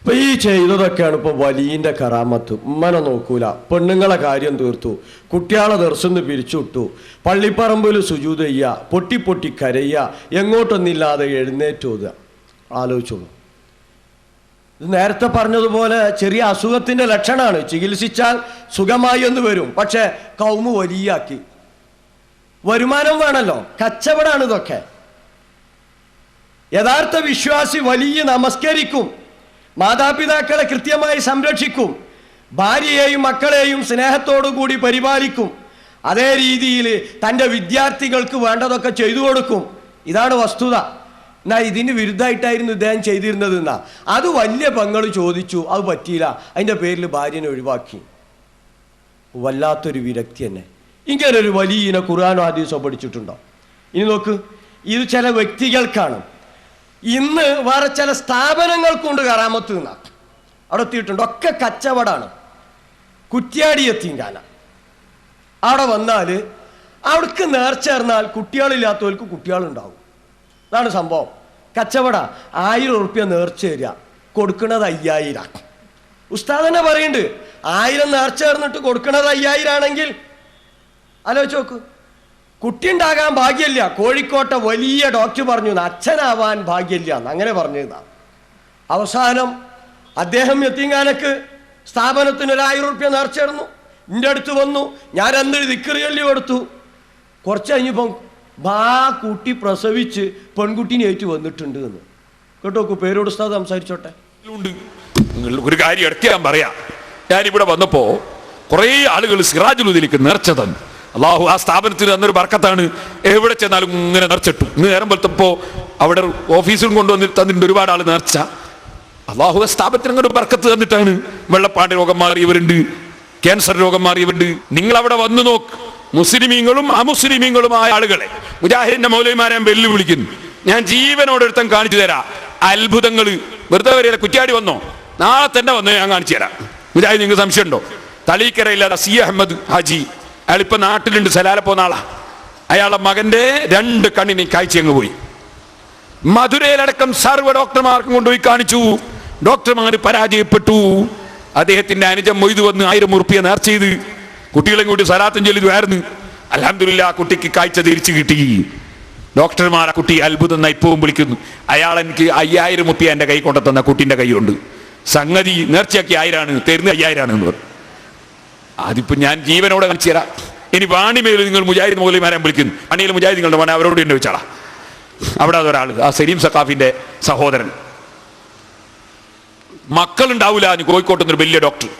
ഇപ്പൊ ഈ ചെയ്തതൊക്കെയാണ് ഇപ്പൊ വലിയന്റെ കറാമത്ത്. ഉമ്മനെ നോക്കൂല, പെണ്ണുങ്ങളെ കാര്യം തീർത്തു, കുട്ടികളെ ദർശനം പിരിച്ചുവിട്ടു, പള്ളിപ്പറമ്പിൽ സുജൂദ് ചെയ്യുക, പൊട്ടി പൊട്ടി കരയുക, എങ്ങോട്ടൊന്നില്ലാതെ എഴുന്നേറ്റോതുക. ആലോചിച്ചോളൂ. ഇത് നേരത്തെ പറഞ്ഞതുപോലെ ചെറിയ അസുഖത്തിന്റെ ലക്ഷണമാണ്. ചികിത്സിച്ചാൽ സുഖമായി എന്ന് വരും. പക്ഷെ കൗമ് വലിയാക്കി. വരുമാനം വേണമല്ലോ, കച്ചവടാണ് ഇതൊക്കെ. യഥാർത്ഥ വിശ്വാസി വലിയ നമസ്കരിക്കും, മാതാപിതാക്കളെ കൃത്യമായി സംരക്ഷിക്കും, ഭാര്യയെയും മക്കളെയും സ്നേഹത്തോടു കൂടി പരിപാലിക്കും, അതേ രീതിയിൽ തൻ്റെ വിദ്യാർത്ഥികൾക്ക് വേണ്ടതൊക്കെ ചെയ്തു കൊടുക്കും. ഇതാണ് വസ്തുത. എന്നാ ഇതിന് വിരുദ്ധമായിട്ടായിരുന്നു ഇദ്ദേഹം ചെയ്തിരുന്നത്. എന്നാ അത് വലിയ പെങ്ങൾ ചോദിച്ചു, അത് പറ്റിയില്ല, അതിൻ്റെ പേരിൽ ഭാര്യനെ ഒഴിവാക്കി. വല്ലാത്തൊരു വിരക്തി തന്നെ. ഇങ്ങനൊരു വലിയ ഖുർആനോ ഹദീസോ പഠിച്ചിട്ടുണ്ടോ? ഇനി നോക്ക്, ഇത് ചില വ്യക്തികൾക്കാണ്. ഇന്ന് വേറെ ചില സ്ഥാപനങ്ങൾക്കുണ്ട് കറാമത്ത് നിന്ന അവിടെ എത്തിയിട്ടുണ്ട്. ഒക്കെ കച്ചവടാണ്. കുറ്റ്യാടി എത്തിങ്കാന അവിടെ വന്നാൽ അവിടേക്ക് നേർച്ചേർന്നാൽ കുട്ടികളില്ലാത്തവർക്ക് കുട്ടികളുണ്ടാവും. അതാണ് സംഭവം. കച്ചവട. 1000 ഉറുപ്പ്യ നേർച്ച തരിക, കൊടുക്കുന്നത് 5000. ഉസ്താദ് തന്നെ പറയുന്നുണ്ട്, 1000 നേർച്ചേർന്നിട്ട് കൊടുക്കുന്നത് 5000 ആണെങ്കിൽ ആലോചിച്ച് നോക്ക്. കുട്ടി ഉണ്ടാകാൻ ഭാഗ്യമില്ല. കോഴിക്കോട്ടെ വലിയ ഡോക്ടർ പറഞ്ഞു അച്ഛനാവാൻ ഭാഗ്യമില്ല എന്ന്. അങ്ങനെ പറഞ്ഞതാ. അവസാനം അദ്ദേഹം യത്തീംഖാനക്ക് സ്ഥാപനത്തിന് 1000 ഉറുപ്പ്യ നേർച്ചേർന്നു. എൻ്റെ അടുത്ത് വന്നു. ഞാൻ അന്ന് ദിക്ർ ചൊല്ലി കൊടുത്തു. കുറച്ച് കഴിഞ്ഞപ്പം കുട്ടി പ്രസവിച്ച് പെൺകുട്ടീനെ ആയിട്ട് വന്നിട്ടുണ്ട് എന്ന് കേട്ടോക്കു. പേരോട് ഉസ്താദ് സംസാരിച്ചോട്ടെ. ഒരു കാര്യം എടുത്ത് ഞാൻ പറയാം. ഞാനിവിടെ വന്നപ്പോ കുറെ ആളുകൾ സിറാജുലുദ്ദീനിക്ക് നേർച്ച തന്നു. അള്ളാഹു ആ സ്ഥാപനത്തിന് തന്നൊരു ബർക്കത്താണ്. എവിടെ ചെന്നാലും ഇങ്ങനെ നേർച്ചിട്ടു. ഇന്ന് നേരം പോലത്തപ്പോ അവിടെ ഓഫീസിലും കൊണ്ടുവന്ന് തന്നിട്ടുണ്ട് ഒരുപാട് ആൾ നേർച്ച. അള്ളാഹു ആ സ്ഥാപനത്തിന് അങ്ങനെ ഒരു ബർക്കത്ത് തന്നിട്ടാണ്. വെള്ളപ്പാണ്ട് രോഗം മാറിയവരുണ്ട്, ക്യാൻസർ രോഗം മാറിയവരുണ്ട്. നിങ്ങൾ അവിടെ വന്നു നോക്ക്. മുസ്ലിമീങ്ങളും അമുസ്ലിമീങ്ങളുമായ ആളുകളെ മുജാഹിദിന്റെ മൗലവിമാരെ വെല്ലുവിളിക്കുന്നു. ഞാൻ ജീവനോടൊരുത്തം കാണിച്ചു തരാം. അത്ഭുതങ്ങൾ വെറുതെ വരിക. കുറ്റ്യാടി വന്നോ, നാളെ തന്നെ വന്നോ, ഞാൻ കാണിച്ചു തരാം. മുജാഹിദ് നിങ്ങൾക്ക് സംശയമുണ്ടോ? തളീക്കരയില്ലാതെ സി അഹമ്മദ് ഹാജി, അയാളിപ്പോ നാട്ടിലുണ്ട്, സലാല പോന്ന ആളാ. അയാളുടെ മകന്റെ 2 കണ്ണിന് കാഴ്ച അങ്ങ് പോയി. മധുരയിലടക്കം സർവ്വ ഡോക്ടർമാർക്കും കൊണ്ടുപോയി കാണിച്ചു. ഡോക്ടർമാർ പരാജയപ്പെട്ടു. അദ്ദേഹത്തിന്റെ അനുജൻ മൊയ്തു വന്ന് 1000 ഉറുപ്പ്യ നേർച്ച ചെയ്ത് കുട്ടികളെ കൂടി സലാത്തും ചൊല്ലിതുമായിരുന്നു. അൽഹംദുലില്ലാ, കുട്ടിക്ക് കാഴ്ച തിരിച്ചു കിട്ടി. ഡോക്ടർമാർ ആ കുട്ടി അത്ഭുതം എന്നാ ഇപ്പവും വിളിക്കുന്നു. അയാൾ എനിക്ക് 5000 ഉറുപ്പ്യ എൻ്റെ കൈ കൊണ്ടു തന്ന കുട്ടീൻ്റെ കൈയുണ്ട്. സംഗതി നേർച്ചയാക്കി 1000 തരുന്ന 5000 എന്ന് പറഞ്ഞു. അതിപ്പോ ഞാൻ ജീവനോടെ കാണിച്ചു തരാം. ഇനി വാണിമേൽ നിങ്ങൾ മുജാഹിദ് മൗലവിമാരെ വിളിക്കുന്നു. പണിയിൽ മുജാഹിദ് നിങ്ങളുടെ മോനെ അവരോട് എന്നെ വെച്ചാളാ. അവിടെ അതൊരാൾ, ആ സലീം സഖാഫിന്റെ സഹോദരൻ, മക്കളുണ്ടാവില്ല എന്ന് കോഴിക്കോട്ട് നിന്നൊരു വലിയ ഡോക്ടർ.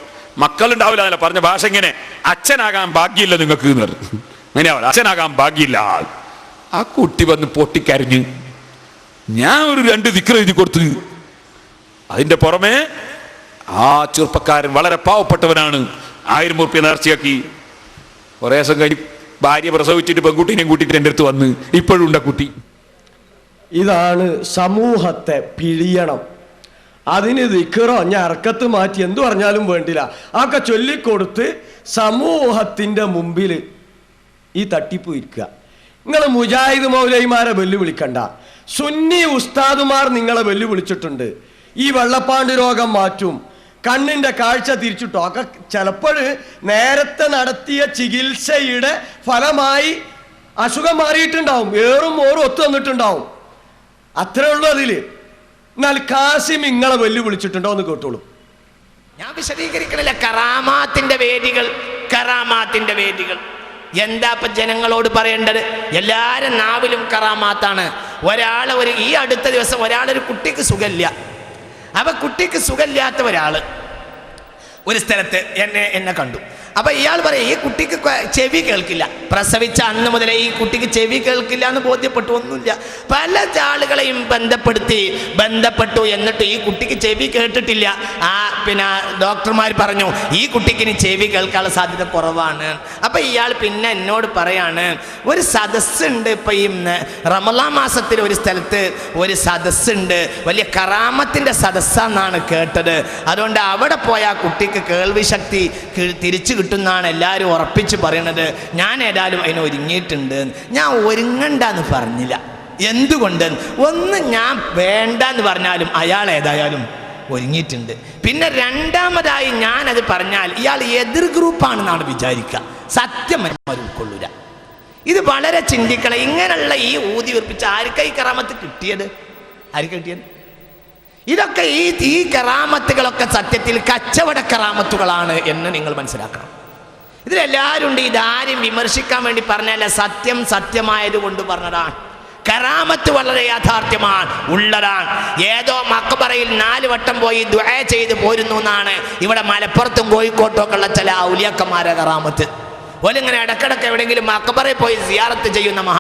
മക്കളുണ്ടാവില്ല എന്നല്ല പറഞ്ഞ ഭാഷ ഇങ്ങനെ, അച്ഛനാകാൻ ഭാഗ്യമില്ല നിങ്ങൾക്ക് എന്ന് പറഞ്ഞു. അങ്ങനെയാവില്ല, അച്ഛനാകാൻ ഭാഗ്യമില്ല. ആ കുട്ടി വന്ന് പൊട്ടിക്കരഞ്ഞ് ഞാൻ ഒരു 2 ദിക്ർ എഴുതി കൊടുത്തു. അതിന്റെ പുറമെ ആ ചെറുപ്പക്കാരൻ വളരെ പാവപ്പെട്ടവനാണ്. 1000 ഉറുപ്പ്യ നേർച്ചയാക്കി. കുറേ ദിവസം കഴിഞ്ഞ് ഭാര്യ പ്രസവിച്ചിട്ട് പെൺകുട്ടീനെയും കൂട്ടിയിട്ട് എൻ്റെ അടുത്ത് വന്ന് ഇപ്പോഴും ഉണ്ട് കുട്ടി. ഇതാണ് സമൂഹത്തെ പിഴിയണം. അതിന് ദിക്റോ ഞാൻ അറക്കത്ത് മാറ്റി എന്തു പറഞ്ഞാലും വേണ്ടില്ല, അതൊക്കെ ചൊല്ലിക്കൊടുത്ത് സമൂഹത്തിൻ്റെ മുമ്പിൽ ഈ തട്ടിപ്പ് ഇരിക്കുക. നിങ്ങൾ മുജാഹിദ് മൗലൈമാരെ വെല്ലുവിളിക്കണ്ട, സുന്നി ഉസ്താദുമാർ നിങ്ങളെ വെല്ലുവിളിച്ചിട്ടുണ്ട്. ഈ വെള്ളപ്പാണ്ട് രോഗം മാറ്റും, കണ്ണിൻ്റെ കാഴ്ച തിരിച്ചിട്ടോ ഒക്കെ ചിലപ്പോൾ നേരത്തെ നടത്തിയ ചികിത്സയുടെ ഫലമായി അസുഖം മാറിയിട്ടുണ്ടാവും, ഏറും ഓറും ഒത്തു വന്നിട്ടുണ്ടാവും. അത്രേ ഉള്ളൂ അതിൽ. എന്നാൽ കാസിം നിങ്ങളെ വെല്ലുവിളിച്ചിട്ടുണ്ടോ എന്ന് കേട്ടോളൂ. ഞാൻ വിശദീകരിക്കണില്ല. കറാമാത്തിന്റെ വേദികൾ എന്താ ഇപ്പൊ ജനങ്ങളോട് പറയേണ്ടത്? എല്ലാരും നാവിലും കറാമാത്താണ്. ഈ അടുത്ത ദിവസം ഒരാളൊരു കുട്ടിക്ക് സുഖമില്ല. അപ്പൊ കുട്ടിക്ക് സുഖമില്ലാത്ത ഒരാള് ഒരു സ്ഥലത്ത് എന്നെ കണ്ടു. അപ്പൊ ഇയാൾ പറയും ഈ കുട്ടിക്ക് ചെവി കേൾക്കില്ല, പ്രസവിച്ച അന്ന് മുതലേ ഈ കുട്ടിക്ക് ചെവി കേൾക്കില്ല എന്ന് ബോധ്യപ്പെട്ടു. ഒന്നുമില്ല, പല ആളുകളെയും ബന്ധപ്പെട്ടു, എന്നിട്ട് ഈ കുട്ടിക്ക് ചെവി കേട്ടിട്ടില്ല. പിന്നെ ഡോക്ടർമാർ പറഞ്ഞു ഈ കുട്ടിക്ക് ഇനി ചെവി കേൾക്കാനുള്ള സാധ്യത കുറവാണ്. അപ്പൊ ഇയാൾ പിന്നെ എന്നോട് പറയാണ്, ഒരു സദസ്സുണ്ട് ഇപ്പൊ ഈ റമളാൻ മാസത്തിൽ ഒരു സ്ഥലത്ത് ഒരു സദസ്സുണ്ട്, വലിയ കറാമത്തിന്റെ സദസ്സാന്നാണ് കേട്ടത്. അതുകൊണ്ട് അവിടെ പോയ ആ കുട്ടിക്ക് കേൾവി ശക്തി തിരിച്ചു കിട്ടുന്നാണ് എല്ലാവരും ഉറപ്പിച്ച് പറയണത്. ഞാൻ ഏതായാലും അതിന് ഒരുങ്ങിയിട്ടുണ്ട്. ഞാൻ ഒരുങ്ങണ്ടെന്ന് പറഞ്ഞില്ല. എന്തുകൊണ്ട്? ഒന്ന്, ഞാൻ വേണ്ടെന്ന് പറഞ്ഞാലും അയാൾ ഏതായാലും ഒരുങ്ങിയിട്ടുണ്ട്. പിന്നെ രണ്ടാമതായി ഞാനത് പറഞ്ഞാൽ ഇയാൾ എതിർ ഗ്രൂപ്പാണെന്നാണ് വിചാരിക്കുക. സത്യം ഉൾക്കൊള്ളൂല. ഇത് വളരെ ചിന്തിക്കണം. ഇങ്ങനെയുള്ള ഈ ഊതി ഉറപ്പിച്ച് ആർക്കാ ഈ കറാമത്ത് കിട്ടിയത്? ആർക്കാ കിട്ടിയത്? ഇതൊക്കെ ഈ കറാമത്തുകളൊക്കെ സത്യത്തിൽ കച്ചവട കറാമത്തുകളാണ് എന്ന് നിങ്ങൾ മനസ്സിലാക്കണം. ഇതിലെല്ലാവരും ഉണ്ട്. ഇതാരും വിമർശിക്കാൻ വേണ്ടി പറഞ്ഞല്ല, സത്യമായത് കൊണ്ട് പറഞ്ഞതാണ്. കറാമത്ത് വളരെ യാഥാർത്ഥ്യമാണ്, ഉള്ളതാണ്. ഏതോ മക്കബറയിൽ 4 വട്ടം പോയി ദുആ ചെയ്ത് പോരുന്നു എന്നാണ് ഇവിടെ മലപ്പുറത്തും കോഴിക്കോട്ടും ഒക്കെ ഉള്ള ചില ഔലിയാക്കന്മാരെ കറാമത്ത്. ഓലിങ്ങനെ ഇടക്കിടക്ക് എവിടെയെങ്കിലും മക്കബറയിൽ പോയി സിയാറത്ത് ചെയ്യുന്ന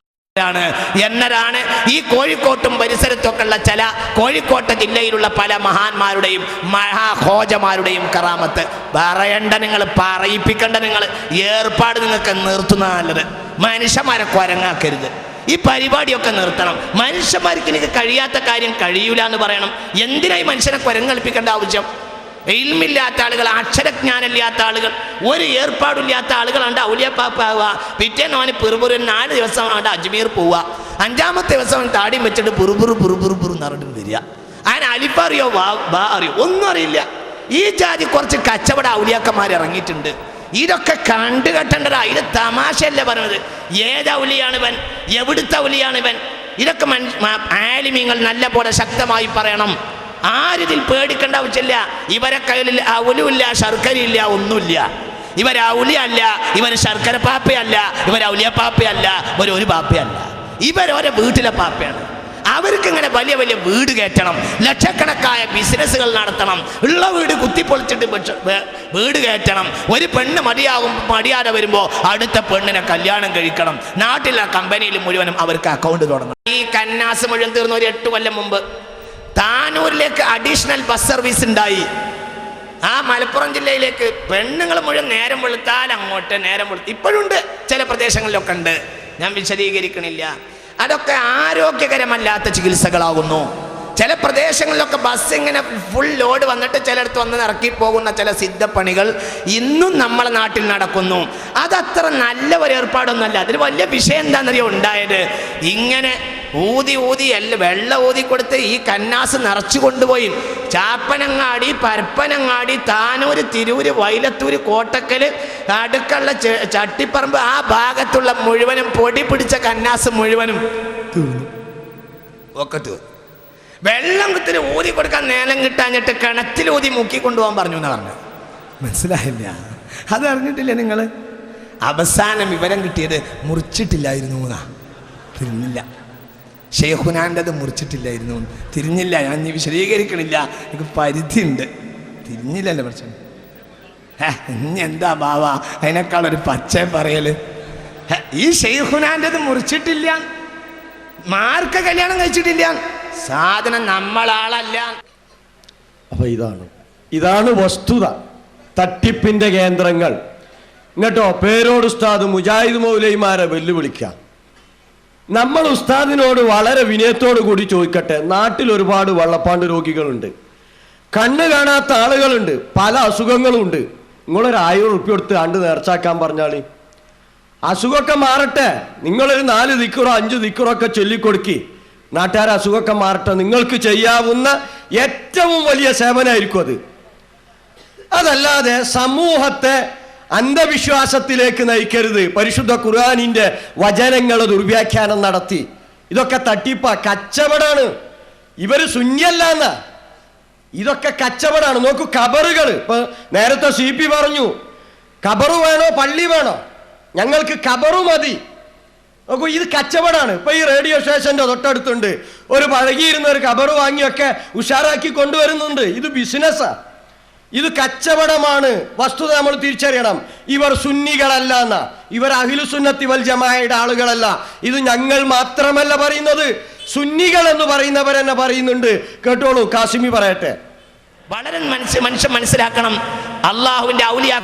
എന്നതാണ് ഈ കോഴിക്കോട്ടും പരിസരത്തൊക്കെ ഉള്ള ചില കോഴിക്കോട്ടെ ജില്ലയിലുള്ള പല മഹാന്മാരുടെയും മഹാഹോജമാരുടെയും കറാമത്ത്. പറയണ്ട, നിങ്ങൾ പറയിപ്പിക്കേണ്ട, നിങ്ങൾ ഏർപ്പാട് നിങ്ങൾക്ക് നിർത്തുന്നത് നല്ലത്. മനുഷ്യന്മാരെ കുരങ്ങാക്കരുത്. ഈ പരിപാടിയൊക്കെ നിർത്തണം. മനുഷ്യന്മാർക്ക് എനിക്ക് കഴിയാത്ത കാര്യം കഴിയൂല എന്ന് പറയണം. എന്തിനായി മനുഷ്യനെ കുരങ്ങൽപ്പിക്കേണ്ട ആവശ്യം? ഇൽമില്ലാത്ത ആളുകൾ, അക്ഷരജ്ഞാനമില്ലാത്ത ആളുകൾ, ഒരു ഏർപ്പാടില്ലാത്ത ആളുകളാണ്ട് ഔലിയാപ്പാവുക. പിറ്റേന്ന് അവന് പിറുപുറു 4 ദിവസം അവൻ്റെ അജ്മീർ പോവുക. 5ാമത്തെ ദിവസം അവൻ താടിയും വെച്ചിട്ട് പുറുപുറു നടന്നു വരിക. അവൻ അലിപ്പറിയോ ബാ അറിയോ ഒന്നും അറിയില്ല. ഈ ജാതി കുറച്ച് കച്ചവട ഔലിയാക്കന്മാർ ഇറങ്ങിയിട്ടുണ്ട്. ഇതൊക്കെ കണ്ടു കെട്ടേണ്ടതാ. ഇത് തമാശയല്ല പറഞ്ഞത്. ഏതൗലിയാണിവൻ? എവിടുത്തെ ഔലിയാണിവൻ? ഇതൊക്കെ ആലിമീങ്ങൾ നല്ല പോലെ ശക്തമായി പറയണം. ആരിതിൽ പേടിക്കേണ്ട ആവശ്യമില്ല. ഇവരെ കയ്യിൽ ഔലിയില്ല, ശർക്കരയില്ല, ഒന്നുമില്ല. ഇവർ ഔലിയല്ല, ഇവർ ശർക്കര പാപ്പയല്ല, ഇവർ ഔലിയ പാപ്പയല്ല, ഇവരൊരു പാപ്പയല്ല. ഇവരോരെ വീട്ടിലെ പാപ്പയാണ്. അവർക്ക് ഇങ്ങനെ വലിയ വലിയ വീട് കയറ്റണം, ലക്ഷക്കണക്കായ ബിസിനസ്സുകൾ നടത്തണം, ഉള്ള വീട് കുത്തിപ്പൊളിച്ചിട്ട് വീട് കയറ്റണം. ഒരു പെണ്ണ് മടിയാതെ വരുമ്പോൾ അടുത്ത പെണ്ണിനെ കല്യാണം കഴിക്കണം. നാട്ടിലെ കമ്പനിയിൽ മുഴുവനും അവർക്ക് അക്കൗണ്ട് തുടങ്ങണം. ഈ കന്നാസ് മുഴുവൻ തീർന്ന ഒരു 8 കൊല്ലം മുമ്പ് താനൂരിലേക്ക് അഡീഷണൽ ബസ് സർവീസ് ഉണ്ടായി. ആ മലപ്പുറം ജില്ലയിലേക്ക് പെണ്ണുങ്ങൾ മുഴുവൻ നേരം വെളുത്താൽ അങ്ങോട്ട്, നേരം വെളുത്ത് ഇപ്പോഴുണ്ട്, ചില പ്രദേശങ്ങളിലൊക്കെ ഉണ്ട്. ഞാൻ വിശദീകരിക്കണില്ല. അതൊക്കെ ആരോഗ്യകരമല്ലാത്ത ചികിത്സകളാകുന്നു. ചില പ്രദേശങ്ങളിലൊക്കെ ബസ് ഇങ്ങനെ ഫുൾ ലോഡ് വന്നിട്ട് ചിലടത്ത് വന്ന് ഇറക്കി പോകുന്ന ചില സിദ്ധപ്പണികൾ ഇന്നും നമ്മളെ നാട്ടിൽ നടക്കുന്നു. അതത്ര നല്ല ഒരു ഏർപ്പാടൊന്നുമല്ല. അതിൽ വലിയ വിഷയം എന്താണെന്നറിയോ ഉണ്ടായത്? ഇങ്ങനെ ഊതി വെള്ളം ഊതി കൊടുത്ത് ഈ കന്നാസ് നിറച്ചു കൊണ്ടുപോയി ചാപ്പനങ്ങാടി, പരപ്പനങ്ങാടി, താനൂര്, തിരൂര്, വൈലത്തൂര്, കോട്ടക്കൽ, അടുക്കള, ചട്ടിപ്പറമ്പ്, ആ ഭാഗത്തുള്ള മുഴുവനും പൊടി പിടിച്ച കന്നാസ് മുഴുവനും ഒക്കെ തീർന്നു. വെള്ളം കുത്തിന് ഊതി കൊടുക്കാൻ നേരം കിട്ടാഞ്ഞിട്ട് കിണറ്റിൽ ഊതി മുക്കിക്കൊണ്ടുപോകാൻ പറഞ്ഞു എന്നാ പറഞ്ഞത്. മനസ്സിലായില്ല? അത് അറിഞ്ഞിട്ടില്ലേ നിങ്ങൾ? അവസാനം വിവരം കിട്ടിയത് മുറിച്ചിട്ടില്ലായിരുന്നു എന്നാ. തിരിഞ്ഞില്ല. ഷെയ്ഖുനാൻ്റെത് മുറിച്ചിട്ടില്ലായിരുന്നു, തിരിഞ്ഞില്ല. ഞാൻ ഇനി വിശദീകരിക്കണില്ല, എനിക്ക് പരിധിയുണ്ട്. തിരിഞ്ഞില്ലല്ലോ പ്രശ്നം. ഇനി എന്താ ബാവ അതിനേക്കാളൊരു പച്ച പറയല്? ഈ ഷെയ്ഖുനാൻ്റെത് മുറിച്ചിട്ടില്ല, മാർക്ക് കല്യാണം കഴിച്ചിട്ടില്ല, സാധനം നമ്മളാളല്ല. അപ്പൊ ഇതാണ് വസ്തുത. തട്ടിപ്പിന്റെ കേന്ദ്രങ്ങൾ. ഇങ്ങോട്ടോ പേരോട് ഉസ്താദ് മുജാഹിദ് മൗലൈമാരെ വെല്ലുവിളിക്കാം. നമ്മൾ ഉസ്താദിനോട് വളരെ വിനയത്തോടു കൂടി ചോദിക്കട്ടെ, നാട്ടിൽ ഒരുപാട് വെള്ളപ്പാണ്ട് രോഗികളുണ്ട്, കണ്ണ് കാണാത്ത ആളുകളുണ്ട്, പല അസുഖങ്ങളുണ്ട്. നിങ്ങളൊരു 1000 ഉറുപ്പ്യ കൊടുത്ത് ആണ്ട് നേർച്ചാക്കാൻ പറഞ്ഞാൽ അസുഖമൊക്കെ മാറട്ടെ. നിങ്ങളൊരു 4 ദിക്റോ 5 ദിക്റോ ഒക്കെ ചൊല്ലിക്കൊടുക്കി, നാട്ടുകാർ അസുഖമൊക്കെ മാറട്ടെ. നിങ്ങൾക്ക് ചെയ്യാവുന്ന ഏറ്റവും വലിയ സേവനമായിരിക്കും അത്. അതല്ലാതെ സമൂഹത്തെ അന്ധവിശ്വാസത്തിലേക്ക് നയിക്കരുത്. പരിശുദ്ധ ഖുർആനിന്റെ വചനങ്ങളെ ദുർവ്യാഖ്യാനം നടത്തി ഇതൊക്കെ തട്ടിപ്പ കച്ചവടാണ്. ഇവര് ശൂന്യല്ല, ഇതൊക്കെ കച്ചവടാണ്. നോക്കൂ, ഖബറുകൾ ഇപ്പൊ നേരത്തെ CP പറഞ്ഞു, ഖബറ് വേണോ പള്ളി വേണോ, ഞങ്ങൾക്ക് ഖബറു മതി. നോക്കൂ, ഇത് കച്ചവടാണ്. ഇപ്പൊ ഈ റേഡിയോ സ്റ്റേഷന്റെ തൊട്ടടുത്തുണ്ട് ഒരു പഴകിയിരുന്ന ഒരു ഖബറ് വാങ്ങിയൊക്കെ ഉഷാറാക്കി കൊണ്ടുവരുന്നുണ്ട്. ഇത് ബിസിനസ്സാ, ഇത് കച്ചവടമാണ്. വസ്തുത നമ്മൾ തിരിച്ചറിയണം. ഇവർ സുന്നികളല്ല എന്ന, ഇവർ അഹ്ലു സുന്നത്തി വൽ ജമാഅയുടെ ആളുകളല്ല. ഇത് ഞങ്ങൾ മാത്രമല്ല പറയുന്നത്, സുന്നികൾ എന്ന് പറയുന്നവരെന്നെ പറയുന്നുണ്ട്. കേട്ടോളൂ, കാസിമി പറയട്ടെ. വളരെ മനുഷ്യൻ മനസ്സിലാക്കണം, അള്ളാഹുവിന്റെ ഔലിയാ